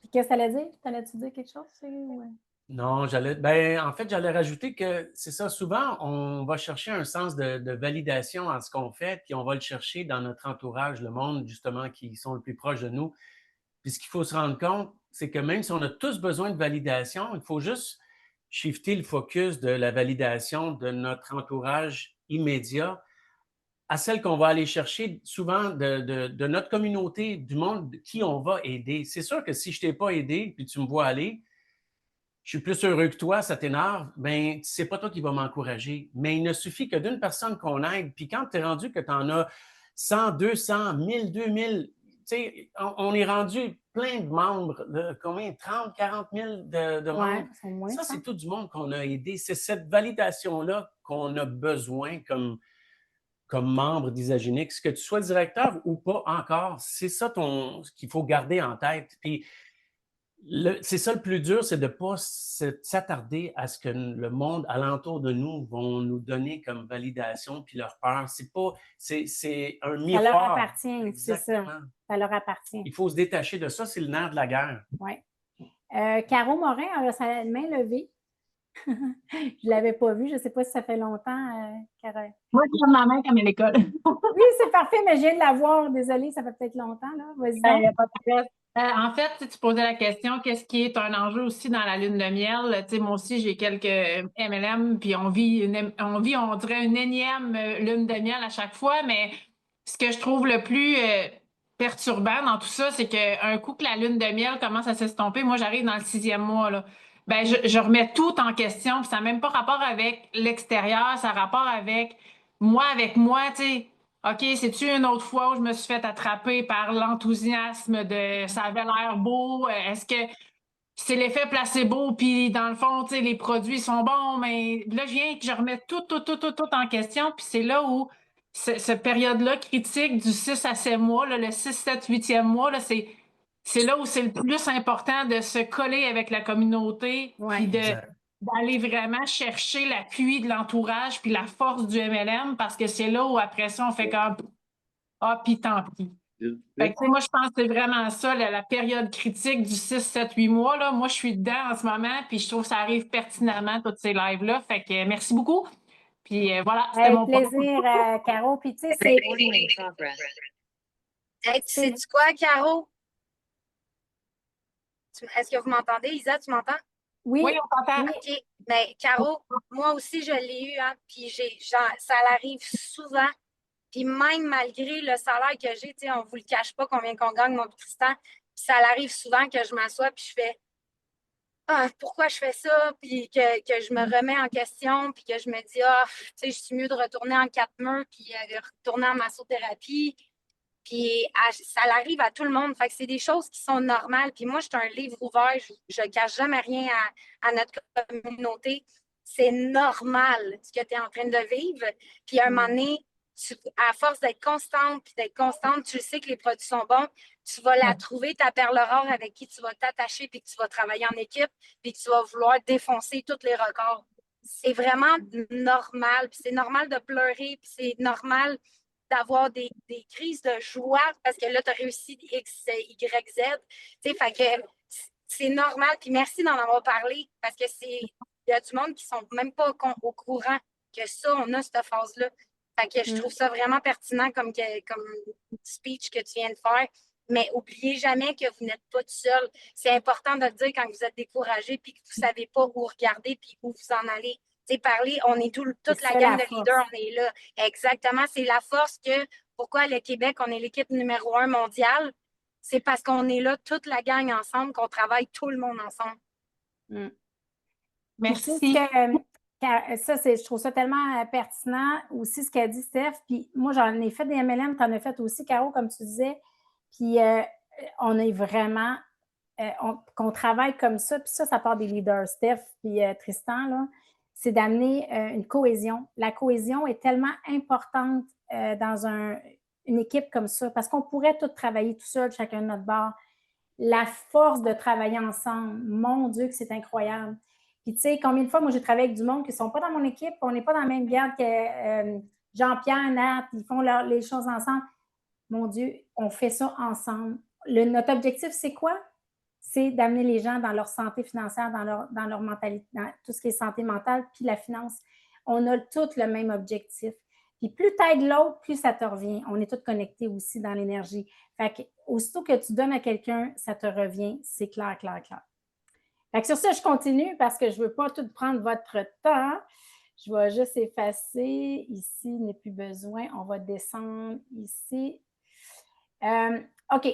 Speaker 1: Puis qu'est-ce que tu allais dire? T'allais-tu dire quelque chose? Ouais.
Speaker 6: Non, en fait, j'allais rajouter que c'est ça, souvent, on va chercher un sens de validation en ce qu'on fait, puis on va le chercher dans notre entourage, le monde, justement, qui sont le plus proches de nous. Puis ce qu'il faut se rendre compte, c'est que même si on a tous besoin de validation, il faut juste shifter le focus de la validation de notre entourage immédiat à celle qu'on va aller chercher souvent de notre communauté, du monde qui on va aider. C'est sûr que si je ne t'ai pas aidé, puis tu me vois aller, je suis plus heureux que toi, ça t'énerve, bien, c'est pas toi qui vas m'encourager. Mais il ne suffit que d'une personne qu'on aide, puis quand tu es rendu que tu en as 100, 200, 1000, 2000, sais, on est rendu plein de membres, combien? 30, 40 000 de membres?
Speaker 1: Ouais, moins,
Speaker 6: Ça, c'est tout du monde qu'on a aidé. C'est cette validation-là qu'on a besoin comme membre d'Isagenix, que tu sois directeur ou pas encore, c'est ça ce qu'il faut garder en tête. Puis c'est ça le plus dur, c'est de ne pas s'attarder à ce que le monde alentour de nous vont nous donner comme validation puis leur peur. C'est un miroir.
Speaker 1: Ça leur appartient,
Speaker 6: exactement.
Speaker 1: c'est ça. Ça leur appartient.
Speaker 6: Il faut se détacher de ça, c'est le nerf de la guerre.
Speaker 1: Oui. Caro Morin a sa main levée. Je ne l'avais pas vue. Je ne sais pas si ça fait longtemps, Caro.
Speaker 7: Moi, je lève ma main comme à l'école.
Speaker 1: Oui, c'est parfait, mais je viens de la voir. Désolée, ça fait peut-être longtemps. Vas-y.
Speaker 7: Il n'y a pas de stress. En fait, tu posais la question, qu'est-ce qui est un enjeu aussi dans la lune de miel? Moi aussi, j'ai quelques MLM, puis on dirait une énième lune de miel à chaque fois, mais ce que je trouve le plus perturbant dans tout ça, c'est qu'un coup que la lune de miel commence à s'estomper, moi, j'arrive dans le 6e mois, là. Ben, je remets tout en question, puis ça n'a même pas rapport avec l'extérieur, ça a rapport avec moi, tu sais. OK, c'est-tu une autre fois où je me suis fait attraper par l'enthousiasme de ça avait l'air beau? Est-ce que c'est l'effet placebo, puis dans le fond, tu sais, les produits sont bons, mais là, je remets tout en question, puis c'est là où cette période-là critique du 6 à 7 mois, là, le 6, 7, 8e mois, là, c'est là où c'est le plus important de se coller avec la communauté, puis d'aller vraiment chercher l'appui de l'entourage puis la force du MLM, parce que c'est là où après ça, on fait comme « Ah, puis tant pis ». Fait que, moi, je pense que c'est vraiment ça, la période critique du 6, 7, 8 mois. Là. Moi, je suis dedans en ce moment, puis je trouve que ça arrive pertinemment, tous ces lives-là. Fait que merci beaucoup. Puis voilà, c'était mon
Speaker 1: plaisir, Caro. Puis tu sais, c'est...
Speaker 4: Hey, tu sais-tu quoi, Caro? Est-ce que vous m'entendez? Isa, tu m'entends?
Speaker 1: Oui,
Speaker 7: on t'entend.
Speaker 4: OK. Mais Caro, moi aussi, je l'ai eu, hein, puis ça l'arrive souvent. Puis même malgré le salaire que j'ai, on ne vous le cache pas combien qu'on gagne, mon Tristan, puis ça arrive souvent que je m'assois puis je fais pourquoi je fais ça, puis que je me remets en question, puis que je me dis je suis mieux de retourner en 4 murs puis de retourner en massothérapie. Puis ça arrive à tout le monde. Fait que c'est des choses qui sont normales. Puis moi, je suis un livre ouvert. Je ne cache jamais rien à notre communauté. C'est normal ce que tu es en train de vivre. Puis à un moment donné, à force d'être constante, tu sais que les produits sont bons, tu vas la trouver, ta perle rare avec qui tu vas t'attacher, puis que tu vas travailler en équipe, puis que tu vas vouloir défoncer tous les records. C'est vraiment normal. Puis c'est normal de pleurer, puis c'est normal d'avoir des crises de joie parce que là, tu as réussi X, Y, Z. Tu sais, fait que c'est normal. Puis merci d'en avoir parlé parce que il y a du monde qui sont même pas au courant que ça, on a cette phase-là. Fait que je trouve ça vraiment pertinent comme speech que tu viens de faire. Mais n'oubliez jamais que vous n'êtes pas tout seul. C'est important de le dire quand vous êtes découragé puis que vous ne savez pas où regarder puis où vous en allez. Parler, on est toute la gang de leaders, on est là. Exactement, c'est la force que, pourquoi le Québec, on est l'équipe numéro 1 mondiale, c'est parce qu'on est là, toute la gang ensemble, qu'on travaille tout le monde ensemble.
Speaker 7: Merci.
Speaker 1: Je trouve ça tellement pertinent aussi ce qu'a dit Steph. Puis moi, j'en ai fait des MLM, tu en as fait aussi, Caro, comme tu disais. Puis on est vraiment, qu'on travaille comme ça. Puis ça part des leaders, Steph puis Tristan, là. C'est d'amener une cohésion. La cohésion est tellement importante dans une équipe comme ça parce qu'on pourrait tous travailler tout seul, chacun de notre bord. La force de travailler ensemble, mon Dieu, que c'est incroyable. Puis tu sais, combien de fois, moi, j'ai travaillé avec du monde qui ne sont pas dans mon équipe, on n'est pas dans la même garde que Jean-Pierre, Nat, ils font les choses ensemble. Mon Dieu, on fait ça ensemble. Notre objectif, c'est quoi? C'est d'amener les gens dans leur santé financière, dans leur mentalité, dans tout ce qui est santé mentale, puis la finance. On a tous le même objectif. Puis plus tu aides l'autre, plus ça te revient. On est tous connectés aussi dans l'énergie. Fait que aussitôt que tu donnes à quelqu'un, ça te revient. C'est clair. Fait que sur ça, je continue parce que je ne veux pas tout prendre votre temps. Je vais juste effacer. Ici, il n'y a plus besoin. On va descendre ici. OK.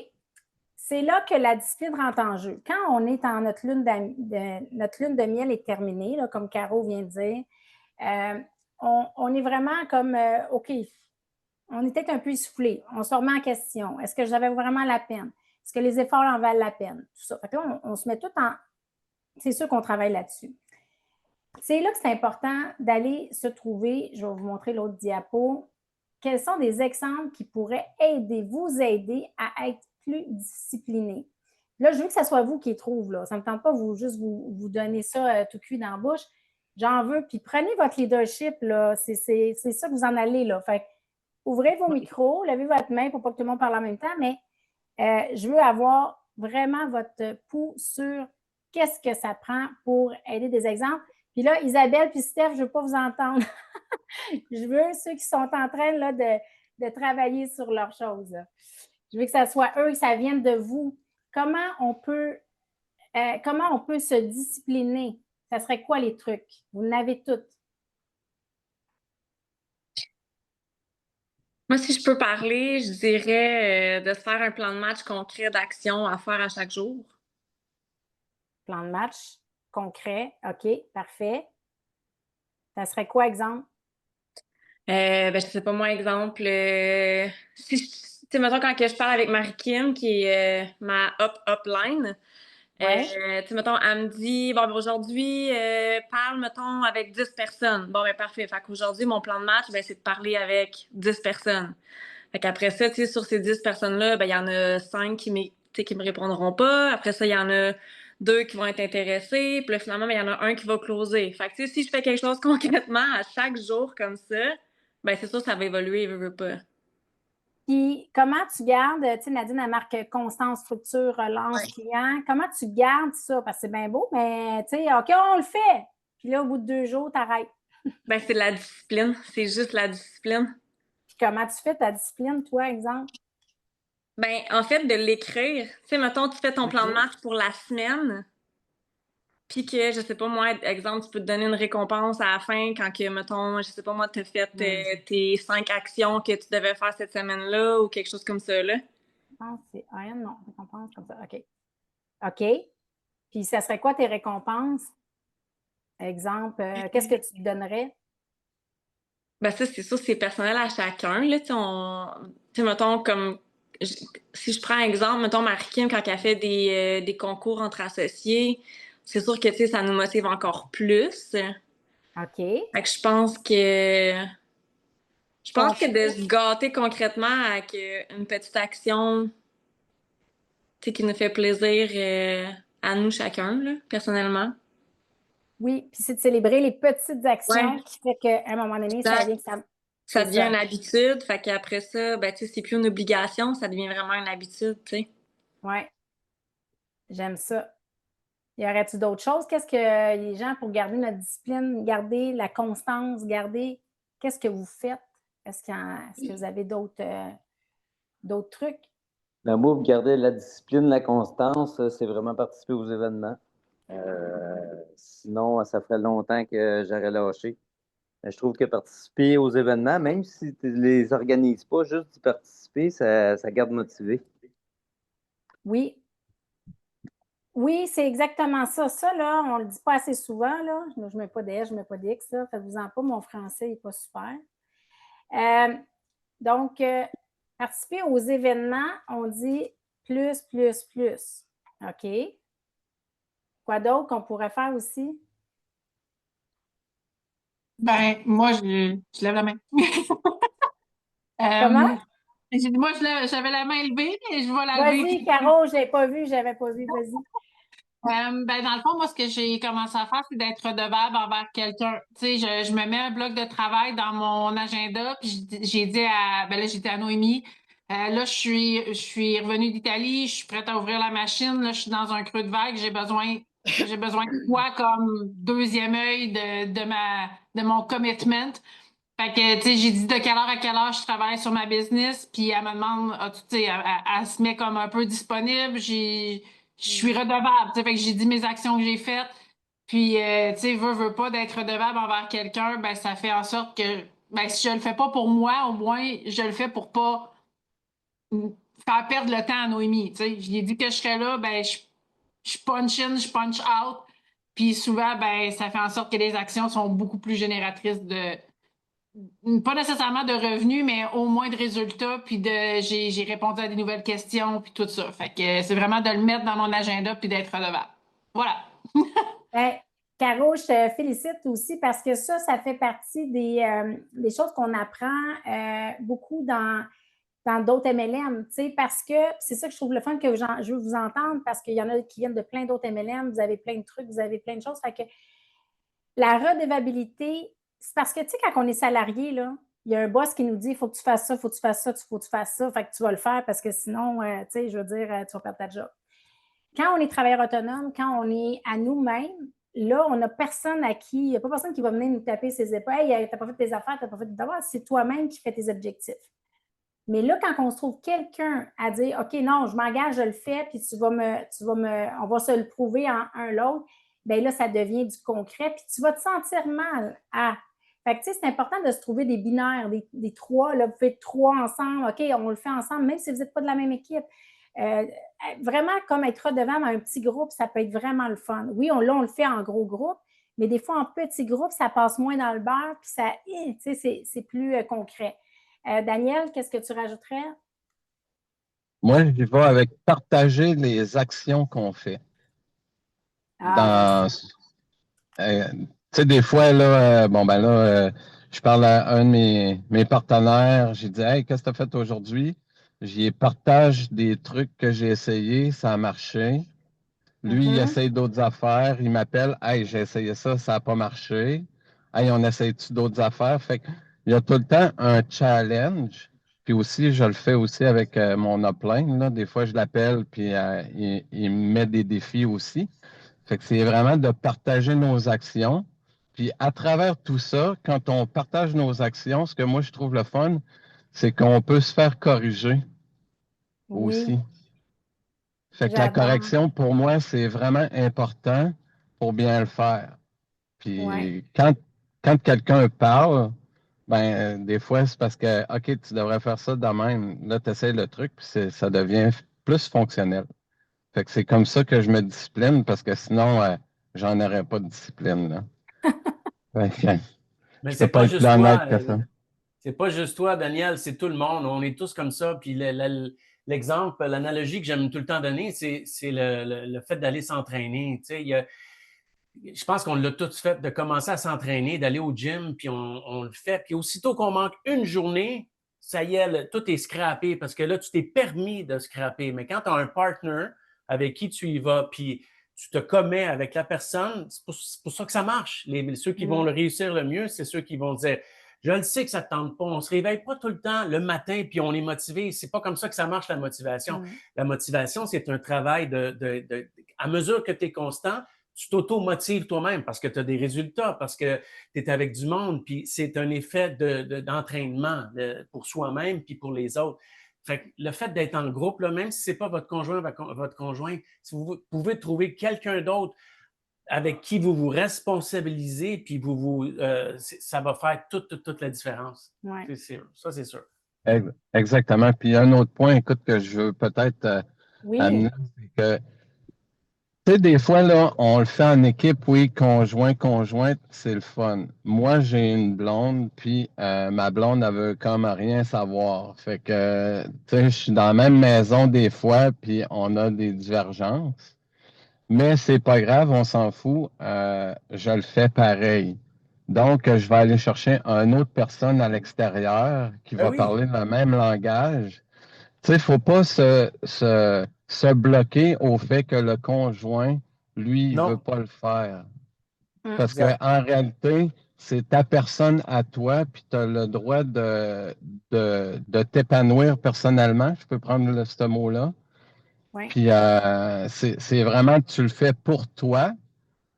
Speaker 1: C'est là que la discipline rentre en jeu. Quand on est en notre lune de miel est terminée, là, comme Caro vient de dire, on est vraiment comme, OK, on est peut-être un peu essoufflé. On se remet en question. Est-ce que j'avais vraiment la peine? Est-ce que les efforts en valent la peine? Tout ça. Fait que là, on se met tout en... C'est sûr qu'on travaille là-dessus. C'est là que c'est important d'aller se trouver, je vais vous montrer l'autre diapo, quels sont des exemples qui pourraient vous aider à être plus discipliné. Là, je veux que ce soit vous qui les trouve. Là. Ça ne me tente pas juste vous donner ça tout cuit dans la bouche. J'en veux. Puis prenez votre leadership. Là. C'est ça que vous en allez. Là. Fait ouvrez vos micros, levez votre main pour pas que tout le monde parle en même temps, mais je veux avoir vraiment votre pouls sur qu'est-ce que ça prend pour aider des exemples. Puis là, Isabelle puis Steph, je ne veux pas vous entendre. Je veux ceux qui sont en train là, de travailler sur leurs choses. Là. Je veux que ça soit eux, que ça vienne de vous. Comment on peut se discipliner? Ça serait quoi les trucs? Vous n'avez toutes.
Speaker 8: Moi, si je peux parler, je dirais de se faire un plan de match concret d'action à faire à chaque jour.
Speaker 1: Plan de match concret. OK, parfait. Ça serait quoi, exemple?
Speaker 8: Je sais pas, moi, exemple, si tu sais, mettons, quand que je parle avec Marie-Kim, qui est ma upline,
Speaker 1: Ouais.
Speaker 8: tu sais, mettons, elle me dit, bon, ben, aujourd'hui, parle, mettons, avec 10 personnes. Bon, ben, parfait. Fait qu'aujourd'hui, mon plan de match, ben, c'est de parler avec 10 personnes. Fait qu'après ça, tu sais, sur ces 10 personnes-là, ben, il y en a 5 qui me répondront pas. Après ça, il y en a 2 qui vont être intéressés. Puis là, finalement, ben, il y en a un qui va closer. Fait que, tu sais, si je fais quelque chose concrètement à chaque jour comme ça, ben, c'est sûr, ça va évoluer, veux pas.
Speaker 1: Puis, comment tu gardes, tu sais, Nadine, elle marque constance, structure, relance, client. Comment tu gardes ça? Parce que c'est bien beau, mais, tu sais, OK, on le fait. Puis là, au bout de 2 jours, tu arrêtes.
Speaker 8: Ben, c'est la discipline. C'est juste la discipline.
Speaker 1: Puis, comment tu fais ta discipline, toi, exemple?
Speaker 8: Ben, en fait, de l'écrire. Tu sais, mettons, tu fais ton plan de match pour la semaine. Puis que, je sais pas, moi, exemple, tu peux te donner une récompense à la fin quand que, mettons, je sais pas, moi, t'as fait tes 5 actions que tu devais faire cette semaine-là ou quelque chose comme ça, là.
Speaker 1: Je pense que c'est rien, non, récompense comme ça. OK. OK. Puis, ça serait quoi tes récompenses? Exemple, qu'est-ce que tu te donnerais?
Speaker 8: Ben, ça, c'est sûr, c'est personnel à chacun, là. Tu sais, mettons, comme, si je prends un exemple, mettons, Marie-Kim, quand elle fait des concours entre associés, c'est sûr que, tu sais, ça nous motive encore plus.
Speaker 1: OK.
Speaker 8: Fait que je pense que de se gâter concrètement avec une petite action, tu sais, qui nous fait plaisir à nous chacun, là, personnellement.
Speaker 1: Oui, puis c'est de célébrer les petites actions qui fait qu'à un moment donné, ça vient que ça...
Speaker 8: Ça devient une habitude, fait qu'après ça, ben, tu sais, c'est plus une obligation, ça devient vraiment une habitude, tu sais.
Speaker 1: Oui, j'aime ça. Y aurait-il d'autres choses? Qu'est-ce que les gens, pour garder notre discipline, garder la constance, qu'est-ce que vous faites? Est-ce que vous avez d'autres trucs?
Speaker 2: Ben, moi, vous gardez la discipline, la constance, c'est vraiment participer aux événements. Sinon, ça ferait longtemps que j'aurais lâché. Je trouve que participer aux événements, même si tu ne les organises pas, juste d'y participer, ça garde motivé.
Speaker 1: Oui. Oui, c'est exactement ça. Ça, là, on ne le dit pas assez souvent, là. Je ne mets pas d'S, je ne mets pas d'X, là. Faites-vous-en pas, mon français n'est pas super. Donc, participer aux événements, on dit plus, plus, plus. OK. Quoi d'autre qu'on pourrait faire aussi?
Speaker 7: Ben, moi, je lève la main.
Speaker 1: Comment?
Speaker 7: J'ai dit, moi, j'avais la main levée, et je vais la lever.
Speaker 1: Vas-y, Caro, je n'avais pas vu, vas-y.
Speaker 7: Ben, dans le fond, moi, ce que j'ai commencé à faire, c'est d'être redevable envers quelqu'un. Tu sais, je me mets un bloc de travail dans mon agenda, puis j'ai dit ben là, j'étais à Noémie. Là, je suis revenue d'Italie, je suis prête à ouvrir la machine. Là, je suis dans un creux de vague. J'ai besoin de toi comme deuxième œil de mon commitment. Fait que, tu sais, j'ai dit de quelle heure à quelle heure je travaille sur ma business, puis elle me demande, tu sais, elle se met comme un peu disponible. Je suis redevable, tu sais, fait que j'ai dit mes actions que j'ai faites. Puis, tu sais, veux pas d'être redevable envers quelqu'un, ben, ça fait en sorte que, ben, si je le fais pas pour moi, au moins, je le fais pour pas faire perdre le temps à Noémie, tu sais. Je lui ai dit que je serais là, ben, je punch in, je punch out. Puis souvent, ben, ça fait en sorte que les actions sont beaucoup plus génératrices pas nécessairement de revenus, mais au moins de résultats, puis j'ai répondu à des nouvelles questions, puis tout ça. Fait que c'est vraiment de le mettre dans mon agenda, puis d'être redevable. Voilà.
Speaker 1: Ben, Caro, je te félicite aussi parce que ça fait partie des choses qu'on apprend beaucoup dans d'autres MLM, tu sais, parce que c'est ça que je trouve le fun que je veux vous entendre parce qu'il y en a qui viennent de plein d'autres MLM, vous avez plein de trucs, vous avez plein de choses. Fait que la redevabilité, c'est parce que, tu sais, quand on est salarié, là, il y a un boss qui nous dit, il faut que tu fasses ça, il faut que tu fasses ça, il faut que tu fasses ça, fait que tu vas le faire parce que sinon, tu sais, je veux dire, tu vas perdre ta job. Quand on est travailleur autonome, quand on est à nous-mêmes, là, on n'a personne à qui, il n'y a pas personne qui va venir nous taper ses épaules. Hey, t'as pas fait tes affaires, t'as pas fait tes devoirs. C'est toi-même qui fais tes objectifs. Mais là, quand on se trouve quelqu'un à dire, OK, non, je m'engage, je le fais, puis on va se le prouver en un l'autre, bien là, ça devient du concret, puis tu vas te sentir mal à. Fait que, tu sais, c'est important de se trouver des binaires, des trois, là, vous faites trois ensemble, OK, on le fait ensemble, même si vous n'êtes pas de la même équipe. Vraiment, comme être redevable à un petit groupe, ça peut être vraiment le fun. Oui, on le fait en gros groupe, mais des fois, en petit groupe, ça passe moins dans le beurre, puis ça, tu sais, c'est plus concret. Daniel, qu'est-ce que tu rajouterais?
Speaker 5: Moi, je vais avec partager les actions qu'on fait.
Speaker 1: Ah,
Speaker 5: Tu sais, des fois, là, je parle à un de mes partenaires, j'ai dit, hey, qu'est-ce que tu as fait aujourd'hui? J'y partage des trucs que j'ai essayés, ça a marché. Lui, il essaye d'autres affaires, il m'appelle, hey, j'ai essayé ça, ça n'a pas marché. Hey, on essaye-tu d'autres affaires? Fait que, il y a tout le temps un challenge. Puis aussi, je le fais aussi avec mon upline, là. Des fois, je l'appelle, puis il me met des défis aussi. Fait que c'est vraiment de partager nos actions. Puis à travers tout ça, quand on partage nos actions, ce que moi je trouve le fun, c'est qu'on peut se faire corriger
Speaker 1: oui,
Speaker 5: aussi. Fait que la
Speaker 1: j'adore.
Speaker 5: correction, pour moi, c'est vraiment important pour bien le faire.
Speaker 1: Ouais.
Speaker 5: Puis quand quelqu'un parle, ben des fois, c'est parce que, OK, tu devrais faire ça de même. Là, tu essaies le truc, puis ça devient plus fonctionnel. Fait que c'est comme ça que je me discipline, parce que sinon, j'en aurais pas de discipline, là. Fait que,
Speaker 6: Mais
Speaker 5: je peux
Speaker 6: c'est
Speaker 5: pas
Speaker 6: pas
Speaker 5: être plus
Speaker 6: juste
Speaker 5: honnête
Speaker 6: toi,
Speaker 5: que ça.
Speaker 6: c'est pas juste toi, Daniel, c'est tout le monde. On est tous comme ça. Puis l'exemple, l'analogie que j'aime tout le temps donner, c'est le fait d'aller s'entraîner. Tu sais, je pense qu'on l'a tous fait, de commencer à s'entraîner, d'aller au gym, puis on le fait. Puis aussitôt qu'on manque une journée, ça y est, tout est scrappé parce que là, tu t'es permis de scraper. Mais quand tu as un partner avec qui tu y vas, puis tu te commets avec la personne, c'est pour ça que ça marche. Ceux qui vont le réussir le mieux, c'est ceux qui vont dire, je le sais que ça ne te tente pas. On ne se réveille pas tout le temps le matin puis on est motivé. C'est pas comme ça que ça marche, la motivation. La motivation, c'est un travail à mesure que tu es constant, tu t'auto-motives toi-même parce que tu as des résultats, parce que tu es avec du monde, puis c'est un effet d'entraînement pour soi-même puis pour les autres. Fait que le fait d'être en groupe, là, même si ce n'est pas votre conjoint, si vous pouvez trouver quelqu'un d'autre avec qui vous vous responsabilisez, puis ça va faire toute la différence.
Speaker 1: Ouais.
Speaker 6: C'est sûr. Ça, c'est sûr.
Speaker 5: Exactement. Puis un autre point, écoute, que je veux peut-être
Speaker 1: Oui.
Speaker 5: amener, c'est que, tu sais, des fois, là, on le fait en équipe, oui, conjointe, c'est le fun. Moi, j'ai une blonde, puis ma blonde, elle veut comme rien savoir. Fait que, tu sais, je suis dans la même maison des fois, puis on a des divergences. Mais c'est pas grave, on s'en fout. Je le fais pareil. Donc, je vais aller chercher une autre personne à l'extérieur qui
Speaker 6: Ben
Speaker 5: va
Speaker 6: oui.
Speaker 5: parler le même langage. Tu sais, il ne faut pas se bloquer au fait que le conjoint, lui, il ne veut
Speaker 6: Non.
Speaker 5: pas le faire. Parce
Speaker 6: Exact.
Speaker 5: qu'en réalité, c'est ta personne à toi, puis tu as le droit de t'épanouir personnellement. Je peux prendre ce mot-là.
Speaker 1: Ouais.
Speaker 5: Puis c'est vraiment, tu le fais pour toi,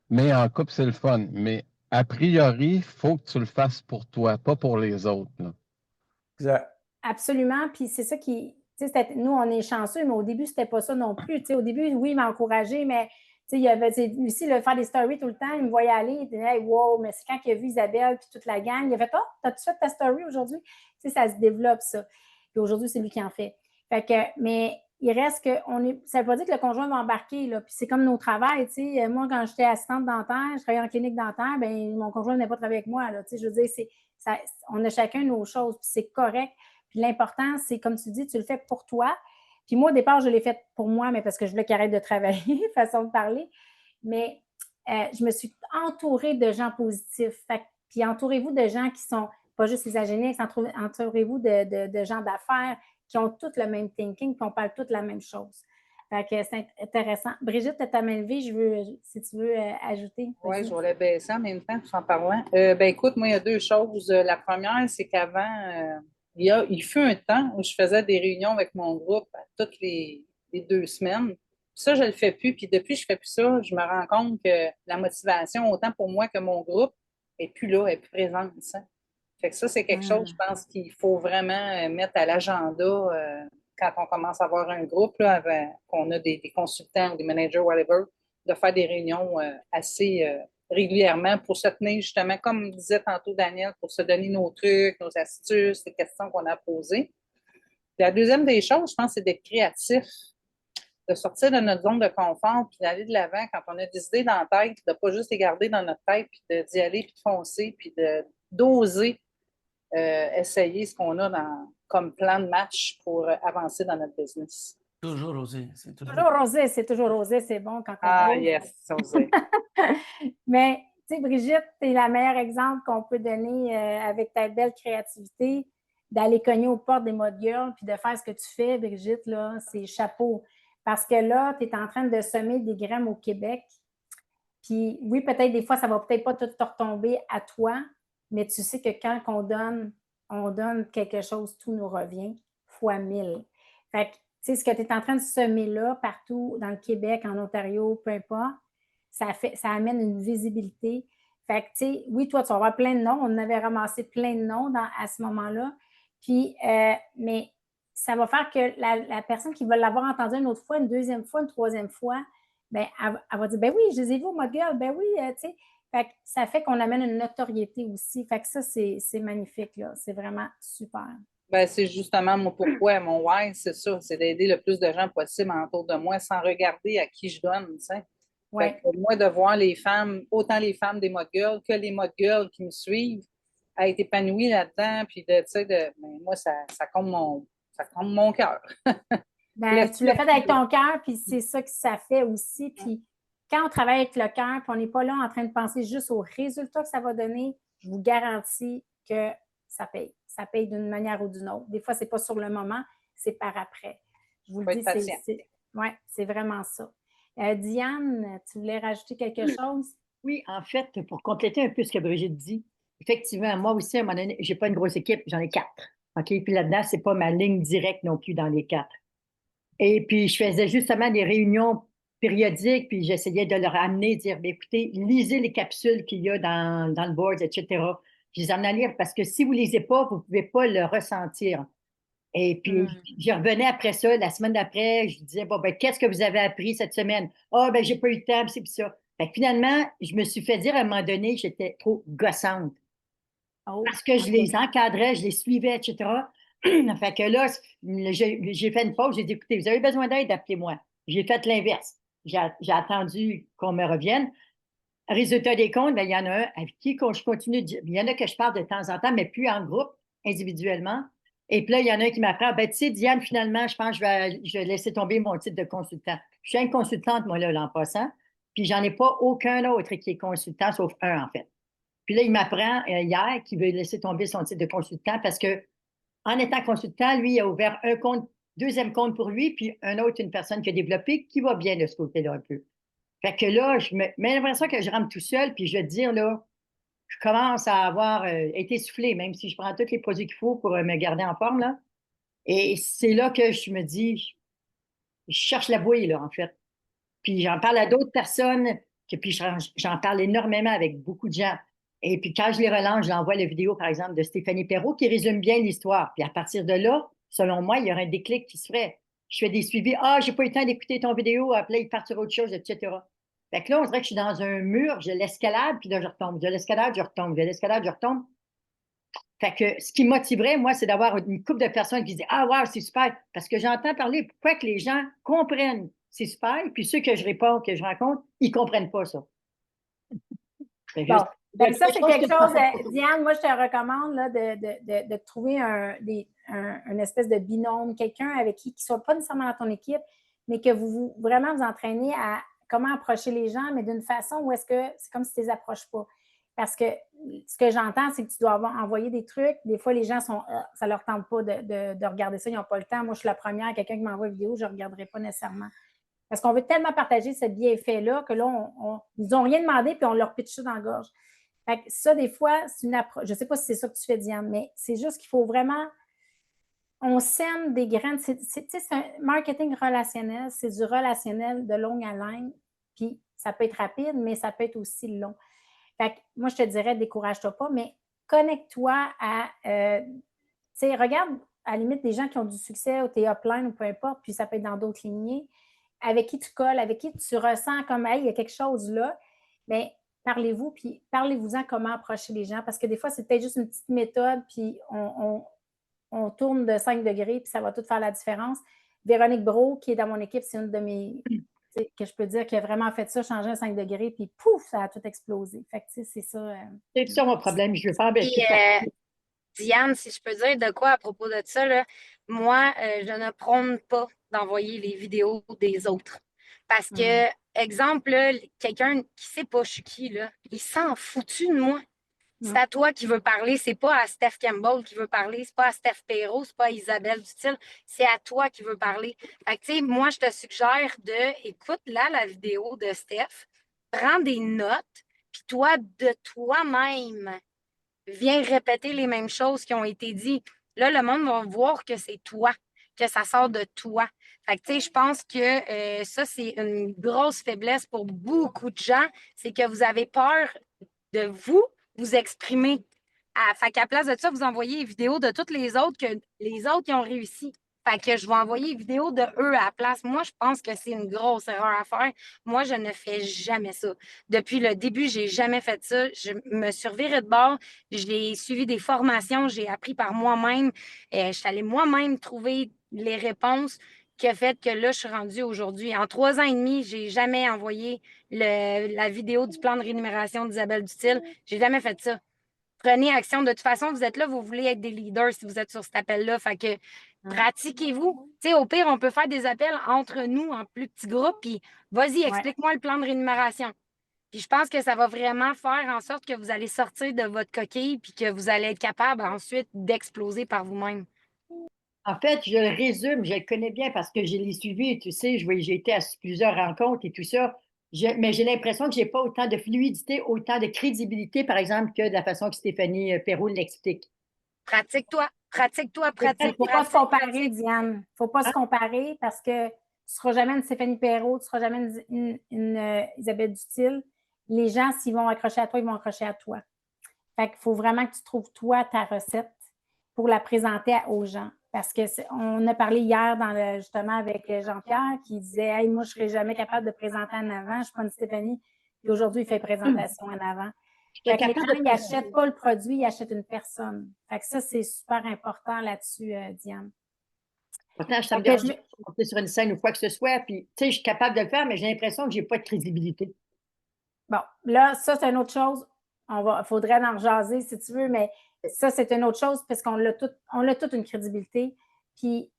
Speaker 5: mais en couple, c'est le fun. Mais a priori, il faut que tu le fasses pour toi, pas pour les autres, là.
Speaker 6: Exact.
Speaker 1: Absolument. Puis c'est ça qui. Nous, on est chanceux, mais au début, c'était pas ça non plus. Au début, oui, il m'a encouragé, mais il y avait aussi le faire des stories tout le temps. Il me voyait aller, il disait hey, wow, mais c'est quand il a vu Isabelle puis toute la gang, il a fait oh, t'as-tu fait ta story aujourd'hui? Ça se développe, ça. Puis aujourd'hui, c'est lui qui en fait. Fait que, mais il reste que ça ne veut pas dire que le conjoint va embarquer, là. Puis c'est comme nos travails, tu sais. Moi, quand j'étais assistante dentaire, je travaillais en clinique dentaire, ben mon conjoint n'est pas travaillé avec moi, là. Tu sais, je veux dire, on a chacun nos choses, puis c'est correct. Puis l'important, c'est, comme tu dis, tu le fais pour toi. Puis moi, au départ, je l'ai fait pour moi, mais parce que je voulais qu'il arrête de travailler, façon de parler. Mais je me suis entourée de gens positifs. Puis entourez-vous de gens qui sont pas juste isogéniques, entourez-vous de gens d'affaires qui ont tous le même thinking, puis on parle toutes la même chose. Fait que c'est intéressant. Brigitte, tu as ta main levée, si tu veux ajouter.
Speaker 9: Oui, je vais la baisser en même temps tout en parlant. Ben écoute, moi, il y a deux choses. La première, c'est qu'avant, il fut un temps où je faisais des réunions avec mon groupe toutes les 2 semaines. Ça, je ne le fais plus. Puis depuis que je ne fais plus ça, je me rends compte que la motivation, autant pour moi que mon groupe, n'est plus là, n'est plus présente. Ça. Fait que ça, c'est quelque chose, je pense, qu'il faut vraiment mettre à l'agenda quand on commence à avoir un groupe, là, qu'on a des consultants ou des managers, whatever, de faire des réunions assez régulièrement pour se tenir, justement, comme disait tantôt Daniel, pour se donner nos trucs, nos astuces, les questions qu'on a posées. La deuxième des choses, je pense, c'est d'être créatif, de sortir de notre zone de confort, puis d'aller de l'avant quand on a des idées dans la tête, de ne pas juste les garder dans notre tête, puis d'y aller, puis de foncer, puis d'oser essayer ce qu'on a comme plan de match pour avancer dans notre business.
Speaker 6: Toujours oser.
Speaker 1: C'est toujours oser, c'est bon quand on ose.
Speaker 9: Yes, oser.
Speaker 1: Mais, tu sais, Brigitte, tu es la meilleure exemple qu'on peut donner avec ta belle créativité, d'aller cogner aux portes des Mod Girls puis de faire ce que tu fais, Brigitte, là, c'est chapeau. Parce que là, tu es en train de semer des graines au Québec. Puis oui, peut-être des fois, ça va peut-être pas tout te retomber à toi, mais tu sais que quand on donne quelque chose, tout nous revient fois 1000. Fait que, tu sais, ce que tu es en train de semer là, partout dans le Québec, en Ontario, peu importe, ça amène une visibilité. Fait que, tu sais, oui, toi, tu vas avoir plein de noms. On en avait ramassé plein de noms à ce moment-là. Puis, mais ça va faire que la personne qui va l'avoir entendu une autre fois, une deuxième fois, une troisième fois, bien, elle va dire, ben oui, je les ai vus au Mod Girl, ben oui, tu sais. Fait que ça fait qu'on amène une notoriété aussi. Fait que ça, c'est magnifique, là. C'est vraiment super.
Speaker 9: Ben, c'est justement mon pourquoi, mon why, c'est ça. C'est d'aider le plus de gens possible autour de moi sans regarder à qui je donne, tu sais.
Speaker 1: Ouais.
Speaker 9: Fait que moi, de voir les femmes, autant les femmes des Mod Girls que les Mod Girls qui me suivent, à être épanouie là-dedans, puis de, tu sais, ben, moi, ça compte mon cœur.
Speaker 1: Ben, tu l'as fait avec ton cœur, puis c'est ça que ça fait aussi. Puis quand on travaille avec le cœur, puis on n'est pas là en train de penser juste aux résultats que ça va donner, je vous garantis que ça paye. Ça paye d'une manière ou d'une autre. Des fois, ce n'est pas sur le moment, c'est par après. Je vous le dis, c'est vraiment ça. Diane, tu voulais rajouter quelque chose?
Speaker 10: Oui, en fait, pour compléter un peu ce que Brigitte dit, effectivement, moi aussi, à un moment donné, je n'ai pas une grosse équipe, j'en ai 4. OK? Puis là-dedans, ce n'est pas ma ligne directe non plus dans les 4. Et puis, je faisais justement des réunions périodiques, puis j'essayais de leur amener, dire, bien, écoutez, lisez les capsules qu'il y a dans le board, etc. Je les amenais à lire parce que si vous ne lisez pas, vous ne pouvez pas le ressentir. Et puis, je revenais après ça, la semaine d'après, je disais, bon, ben, qu'est-ce que vous avez appris cette semaine? Ah, ben, j'ai pas eu le temps, c'est ça. Fait que finalement, je me suis fait dire à un moment donné que j'étais trop gossante. Parce que je les encadrais, je les suivais, etc. Fait que là, j'ai fait une pause, j'ai dit, écoutez, vous avez besoin d'aide, appelez-moi. J'ai fait l'inverse. J'ai attendu qu'on me revienne. Résultat des comptes, ben, il y en a un avec qui je continue de dire. Il y en a que je parle de temps en temps, mais plus en groupe, individuellement. Et puis là, il y en a un qui m'apprend, ben, tu sais, Diane, finalement, je pense que je vais laisser tomber mon titre de consultant. Je suis une consultante, moi, là, l'an passant, puis j'en ai pas aucun autre qui est consultant, sauf un, en fait. Puis là, il m'apprend hier qu'il veut laisser tomber son titre de consultant parce que en étant consultant, lui, il a ouvert un compte, deuxième compte pour lui, puis un autre, une personne qui a développé, qui va bien de ce côté-là un peu. Fait que là, mais l'impression que je rentre tout seul, puis je vais te dire, là, je commence à avoir été soufflé, même si je prends tous les produits qu'il faut pour me garder en forme, là. Et c'est là que je me dis, je cherche la bouille, là, en fait. Puis j'en parle à d'autres personnes, puis j'en parle énormément avec beaucoup de gens. Et puis quand je les relance, j'envoie la vidéo, par exemple, de Stéphanie Perrault qui résume bien l'histoire. Puis à partir de là, selon moi, il y aurait un déclic qui se ferait. Je fais des suivis. Ah, j'ai pas eu le temps d'écouter ton vidéo. Après, il part sur autre chose, etc. Fait que là, on dirait que je suis dans un mur, je l'escalade, puis là, je retombe. Je l'escalade, je retombe. Je l'escalade, je retombe. Fait que ce qui me motiverait, moi, c'est d'avoir une couple de personnes qui disent ah, wow, c'est super. Parce que j'entends parler pourquoi que les gens comprennent. C'est super. Puis ceux que je réponds, que je rencontre, ils ne comprennent pas ça.
Speaker 1: Bon, Donc, ça, c'est quelque chose, Diane, moi, je te recommande là, de trouver une espèce de binôme, quelqu'un avec qui ne soit pas nécessairement dans ton équipe, mais que vous vraiment vous entraînez à comment approcher les gens, mais d'une façon où est-ce que c'est comme si tu ne les approches pas. Parce que ce que j'entends, c'est que tu dois envoyer des trucs. Des fois, les gens ça ne leur tente pas de regarder ça, ils n'ont pas le temps. Moi, je suis la première, quelqu'un qui m'envoie une vidéo, je ne regarderai pas nécessairement. Parce qu'on veut tellement partager ce bienfait-là que là, ils n'ont rien demandé puis on leur pitche ça dans la gorge. Fait que ça, des fois, c'est une approche. Je ne sais pas si c'est ça que tu fais, Diane, mais c'est juste qu'il faut vraiment. On sème des graines. C'est un marketing relationnel, c'est du relationnel de longue haleine. Puis ça peut être rapide, mais ça peut être aussi long. Fait que moi, je te dirais, décourage-toi pas, mais connecte-toi à. Regarde à la limite des gens qui ont du succès ou tes upline ou peu importe, puis ça peut être dans d'autres lignées, avec qui tu colles, avec qui tu ressens comme, hey, il y a quelque chose là. Bien, parlez-vous, puis parlez-vous-en comment approcher les gens, parce que des fois, c'est peut-être juste une petite méthode, puis on tourne de 5 degrés, puis ça va tout faire la différence. Véronique Brault, qui est dans mon équipe, c'est une de mes, que je peux dire, qui a vraiment fait ça, changer un 5 degrés, puis pouf, ça a tout explosé. Fait que, c'est ça.
Speaker 10: C'est ça mon problème, je veux faire
Speaker 4: Diane, si je peux dire de quoi à propos de ça, là, moi, je ne prône pas d'envoyer les vidéos des autres. Parce que, exemple, là, quelqu'un qui ne sait pas je suis qui, là, il s'en foutu de moi. C'est à toi qui veux parler, c'est pas à Steph Campbell qui veut parler, c'est pas à Steph Perrault, c'est pas à Isabelle Dutil, c'est à toi qui veux parler. Fait que, tu sais, moi, je te suggère écoute là la vidéo de Steph, prends des notes, puis toi, de toi-même, viens répéter les mêmes choses qui ont été dites. Là, le monde va voir que c'est toi, que ça sort de toi. Fait que, tu sais, je pense que ça, c'est une grosse faiblesse pour beaucoup de gens, c'est que vous avez peur de vous exprimer. Fait qu'à place de ça, vous envoyez les vidéos de toutes les autres qui ont réussi. Fait que je vais envoyer une vidéo de eux à la place. Moi, je pense que c'est une grosse erreur à faire. Moi, je ne fais jamais ça. Depuis le début, je n'ai jamais fait ça. Je me suis revirée de bord. J'ai suivi des formations. J'ai appris par moi-même. Je suis allée moi-même trouver les réponses qui a fait que là, je suis rendue aujourd'hui. En 3 ans et demi, je n'ai jamais envoyé la vidéo du plan de rémunération d'Isabelle Dutil. Je n'ai jamais fait ça. Prenez action. De toute façon, vous êtes là, vous voulez être des leaders si vous êtes sur cet appel-là. Fait que pratiquez-vous. Tu sais, au pire, on peut faire des appels entre nous en plus petits groupes. Puis, vas-y, explique-moi le plan de rémunération. Puis, je pense que ça va vraiment faire en sorte que vous allez sortir de votre coquille puis que vous allez être capable ensuite d'exploser par vous-même.
Speaker 10: En fait, je le résume, je le connais bien parce que je l'ai suivi, tu sais, j'ai été à plusieurs rencontres et tout ça. Mais j'ai l'impression que je n'ai pas autant de fluidité, autant de crédibilité, par exemple, que de la façon que Stéphanie Perrault l'explique.
Speaker 4: Pratique-toi.
Speaker 1: Il ne faut pas se comparer, Diane. Il ne faut pas se comparer parce que tu ne seras jamais une Stéphanie Perrault, tu ne seras jamais une Isabelle Dutil. Les gens, s'ils vont accrocher à toi, ils vont accrocher à toi. Fait qu'il faut vraiment que tu trouves, toi, ta recette pour la présenter aux gens. Parce qu'on a parlé hier justement avec Jean-Pierre qui disait hey, moi, je ne serais jamais capable de présenter en avant. Je ne suis pas une Stéphanie. Puis aujourd'hui, il fait présentation en avant. Fait que les gens, ils n'achètent pas le produit, ils achètent une personne. Fait que ça, c'est super important là-dessus, Diane.
Speaker 10: Pourtant, ça me dérange de monter sur une scène ou quoi que ce soit. Puis, tu sais, je suis capable de le faire, mais j'ai l'impression que je n'ai pas de crédibilité.
Speaker 1: Bon, là, ça, c'est une autre chose. Il faudrait en jaser si tu veux, mais ça, c'est une autre chose parce qu'on a toute une crédibilité. Puis,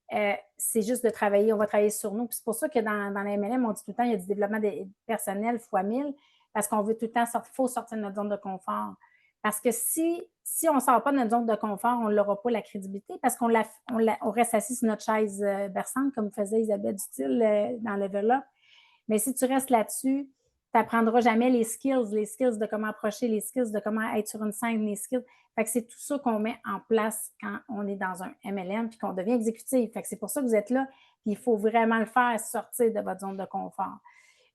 Speaker 1: c'est juste de travailler. On va travailler sur nous. Puis c'est pour ça que dans les MLM, on dit tout le temps il y a du développement personnel x 1000 parce qu'on veut tout le temps sortir de notre zone de confort. Parce que si on ne sort pas de notre zone de confort, on n'aura pas la crédibilité parce qu'on reste assis sur notre chaise berçante, comme faisait Isabelle Dutil dans Level Up. Mais si tu restes là-dessus, tu n'apprendras jamais les skills de comment approcher, les skills de comment être sur une scène, les skills. Fait que c'est tout ça qu'on met en place quand on est dans un MLM puis qu'on devient exécutif. Fait que c'est pour ça que vous êtes là. Puis il faut vraiment le faire, sortir de votre zone de confort.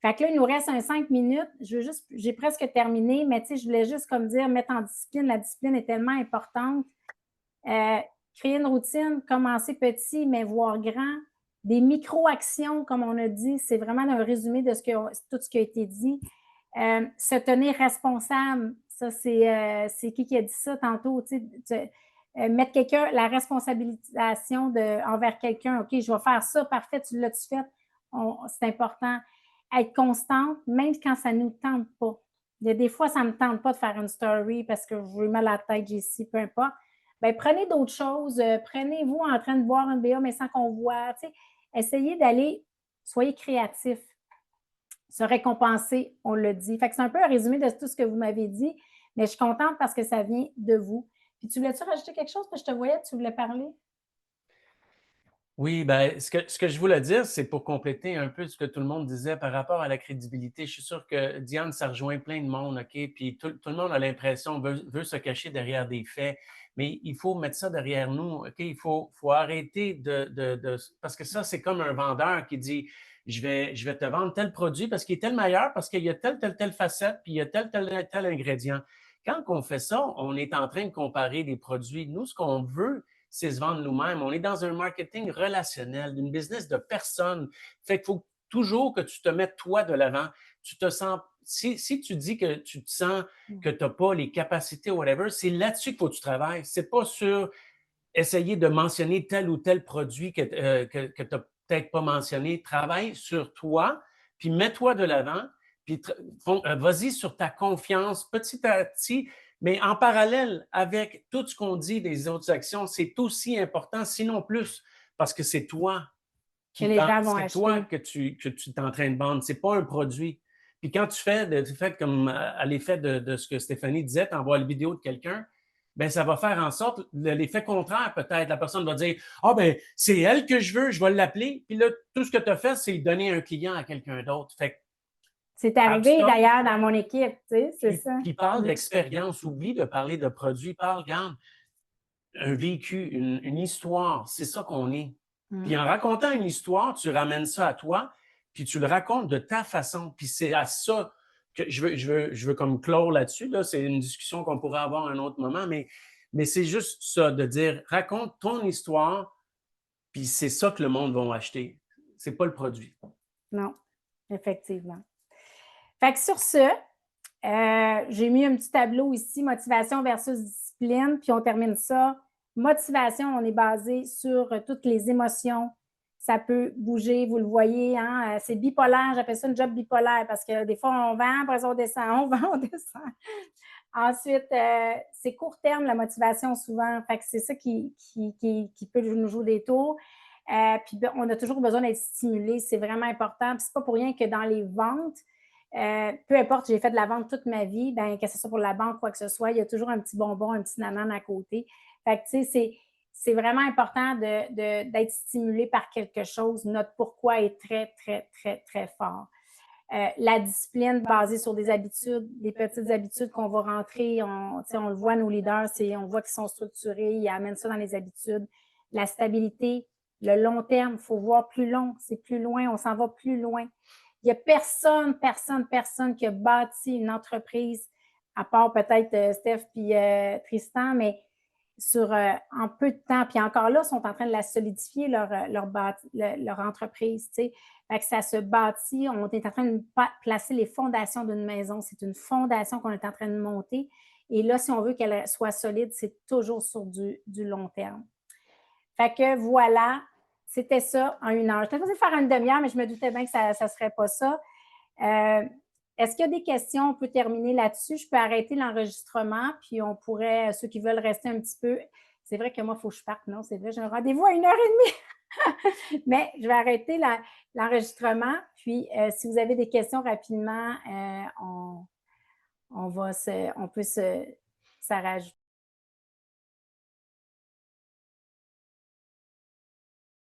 Speaker 1: Fait que là, il nous reste 5 minutes. J'ai presque terminé, mais tu sais, je voulais juste comme dire, mettre en discipline. La discipline est tellement importante. Créer une routine, commencer petit, mais voir grand. Des micro-actions, comme on a dit, c'est vraiment un résumé de tout ce qui a été dit. Se tenir responsable, ça, c'est qui a dit ça tantôt? Mettre la responsabilisation envers quelqu'un. OK, je vais faire ça, parfait, tu l'as-tu fait? C'est important. Être constante, même quand ça ne nous tente pas. Il y a des fois, ça ne me tente pas de faire une story parce que j'ai mal à la tête, j'ai ci, peu importe. Bien, prenez d'autres choses. Prenez-vous en train de boire un BA, mais sans qu'on voit. Essayez d'aller, soyez créatifs. Se récompenser, on le dit. Fait que c'est un peu un résumé de tout ce que vous m'avez dit, mais je suis contente parce que ça vient de vous. Puis tu voulais-tu rajouter quelque chose? Parce que je te voyais, tu voulais parler?
Speaker 6: Oui, ben, ce que je voulais dire, c'est pour compléter un peu ce que tout le monde disait par rapport à la crédibilité. Je suis sûr que Diane, ça rejoint plein de monde, OK? Puis tout le monde a l'impression, veut se cacher derrière des faits, mais il faut mettre ça derrière nous, OK? Il faut arrêter parce que ça, c'est comme un vendeur qui dit, je vais te vendre tel produit parce qu'il est tel meilleur, parce qu'il y a telle facette, puis il y a tel ingrédient. Quand on fait ça, on est en train de comparer des produits. Nous, ce qu'on veut, c'est se vendre nous-mêmes. On est dans un marketing relationnel, d'une business de personnes. Fait qu'il faut toujours que tu te mettes toi de l'avant. Tu te sens, si tu dis que tu te sens que tu n'as pas les capacités, whatever, c'est là-dessus qu'il faut que tu travailles. C'est pas sur essayer de mentionner tel ou tel produit que tu n'as peut-être pas mentionné. Travaille sur toi, puis mets-toi de l'avant, puis vas-y sur ta confiance petit à petit. Mais en parallèle avec tout ce qu'on dit des autres actions, c'est aussi important, sinon plus, parce que c'est toi
Speaker 1: Que les gens vont
Speaker 6: c'est
Speaker 1: acheter.
Speaker 6: toi que tu es en train de vendre, c'est pas un produit. Puis quand tu fais comme à l'effet de ce que Stéphanie disait, tu envoies la vidéo de quelqu'un, ben ça va faire en sorte l'effet contraire peut-être. La personne va dire ah ben c'est elle que je veux, je vais l'appeler. Puis là tout ce que tu as fait, c'est donner un client à quelqu'un d'autre. Fait que
Speaker 1: c'est arrivé d'ailleurs dans mon équipe, tu sais, c'est ça.
Speaker 6: Puis parle d'expérience, oublie de parler de produits, regarde, un vécu, une histoire, c'est ça qu'on est. Puis en racontant une histoire, tu ramènes ça à toi, puis tu le racontes de ta façon. Puis c'est à ça que je veux comme clore là-dessus. Là. C'est une discussion qu'on pourrait avoir à un autre moment, mais c'est juste ça, de dire raconte ton histoire, puis c'est ça que le monde va acheter. C'est pas le produit.
Speaker 1: Non, effectivement. Fait que sur ce, j'ai mis un petit tableau ici, motivation versus discipline, puis on termine ça. Motivation, on est basé sur toutes les émotions. Ça peut bouger, vous le voyez, hein? C'est bipolaire, j'appelle ça une job bipolaire parce que des fois, on vend, après ça, on descend, on vend, on descend. Ensuite, c'est court terme, la motivation, souvent. Fait que c'est ça qui peut nous jouer des tours. Puis on a toujours besoin d'être stimulé, c'est vraiment important. Puis c'est pas pour rien que dans les ventes, peu importe, j'ai fait de la vente toute ma vie, ben, que ce soit pour la banque, quoi que ce soit, il y a toujours un petit bonbon, un petit nanan à côté. Fait que, tu sais, c'est vraiment important d'être stimulé par quelque chose. Notre pourquoi est très, très, très, très fort. La discipline basée sur des habitudes, des petites habitudes qu'on va rentrer, on le voit, nos leaders, on voit qu'ils sont structurés, ils amènent ça dans les habitudes. La stabilité, le long terme, il faut voir plus long, c'est plus loin, on s'en va plus loin. Il n'y a personne qui a bâti une entreprise, à part peut-être Steph et Tristan, mais en peu de temps. Puis encore là, ils sont en train de la solidifier, leur entreprise. Tu sais. Fait que ça se bâtit. On est en train de placer les fondations d'une maison. C'est une fondation qu'on est en train de monter. Et là, si on veut qu'elle soit solide, c'est toujours sur du long terme. Fait que voilà. C'était ça en 1 heure. Je t'ai supposée faire une demi-heure, mais je me doutais bien que ça ne serait pas ça. Est-ce qu'il y a des questions? On peut terminer là-dessus. Je peux arrêter l'enregistrement, puis on pourrait, ceux qui veulent rester un petit peu. C'est vrai que moi, il faut que je parte. Non, c'est vrai, j'ai un rendez-vous à 1h30. Mais je vais arrêter l'enregistrement. Puis, si vous avez des questions rapidement, on peut s'arranger.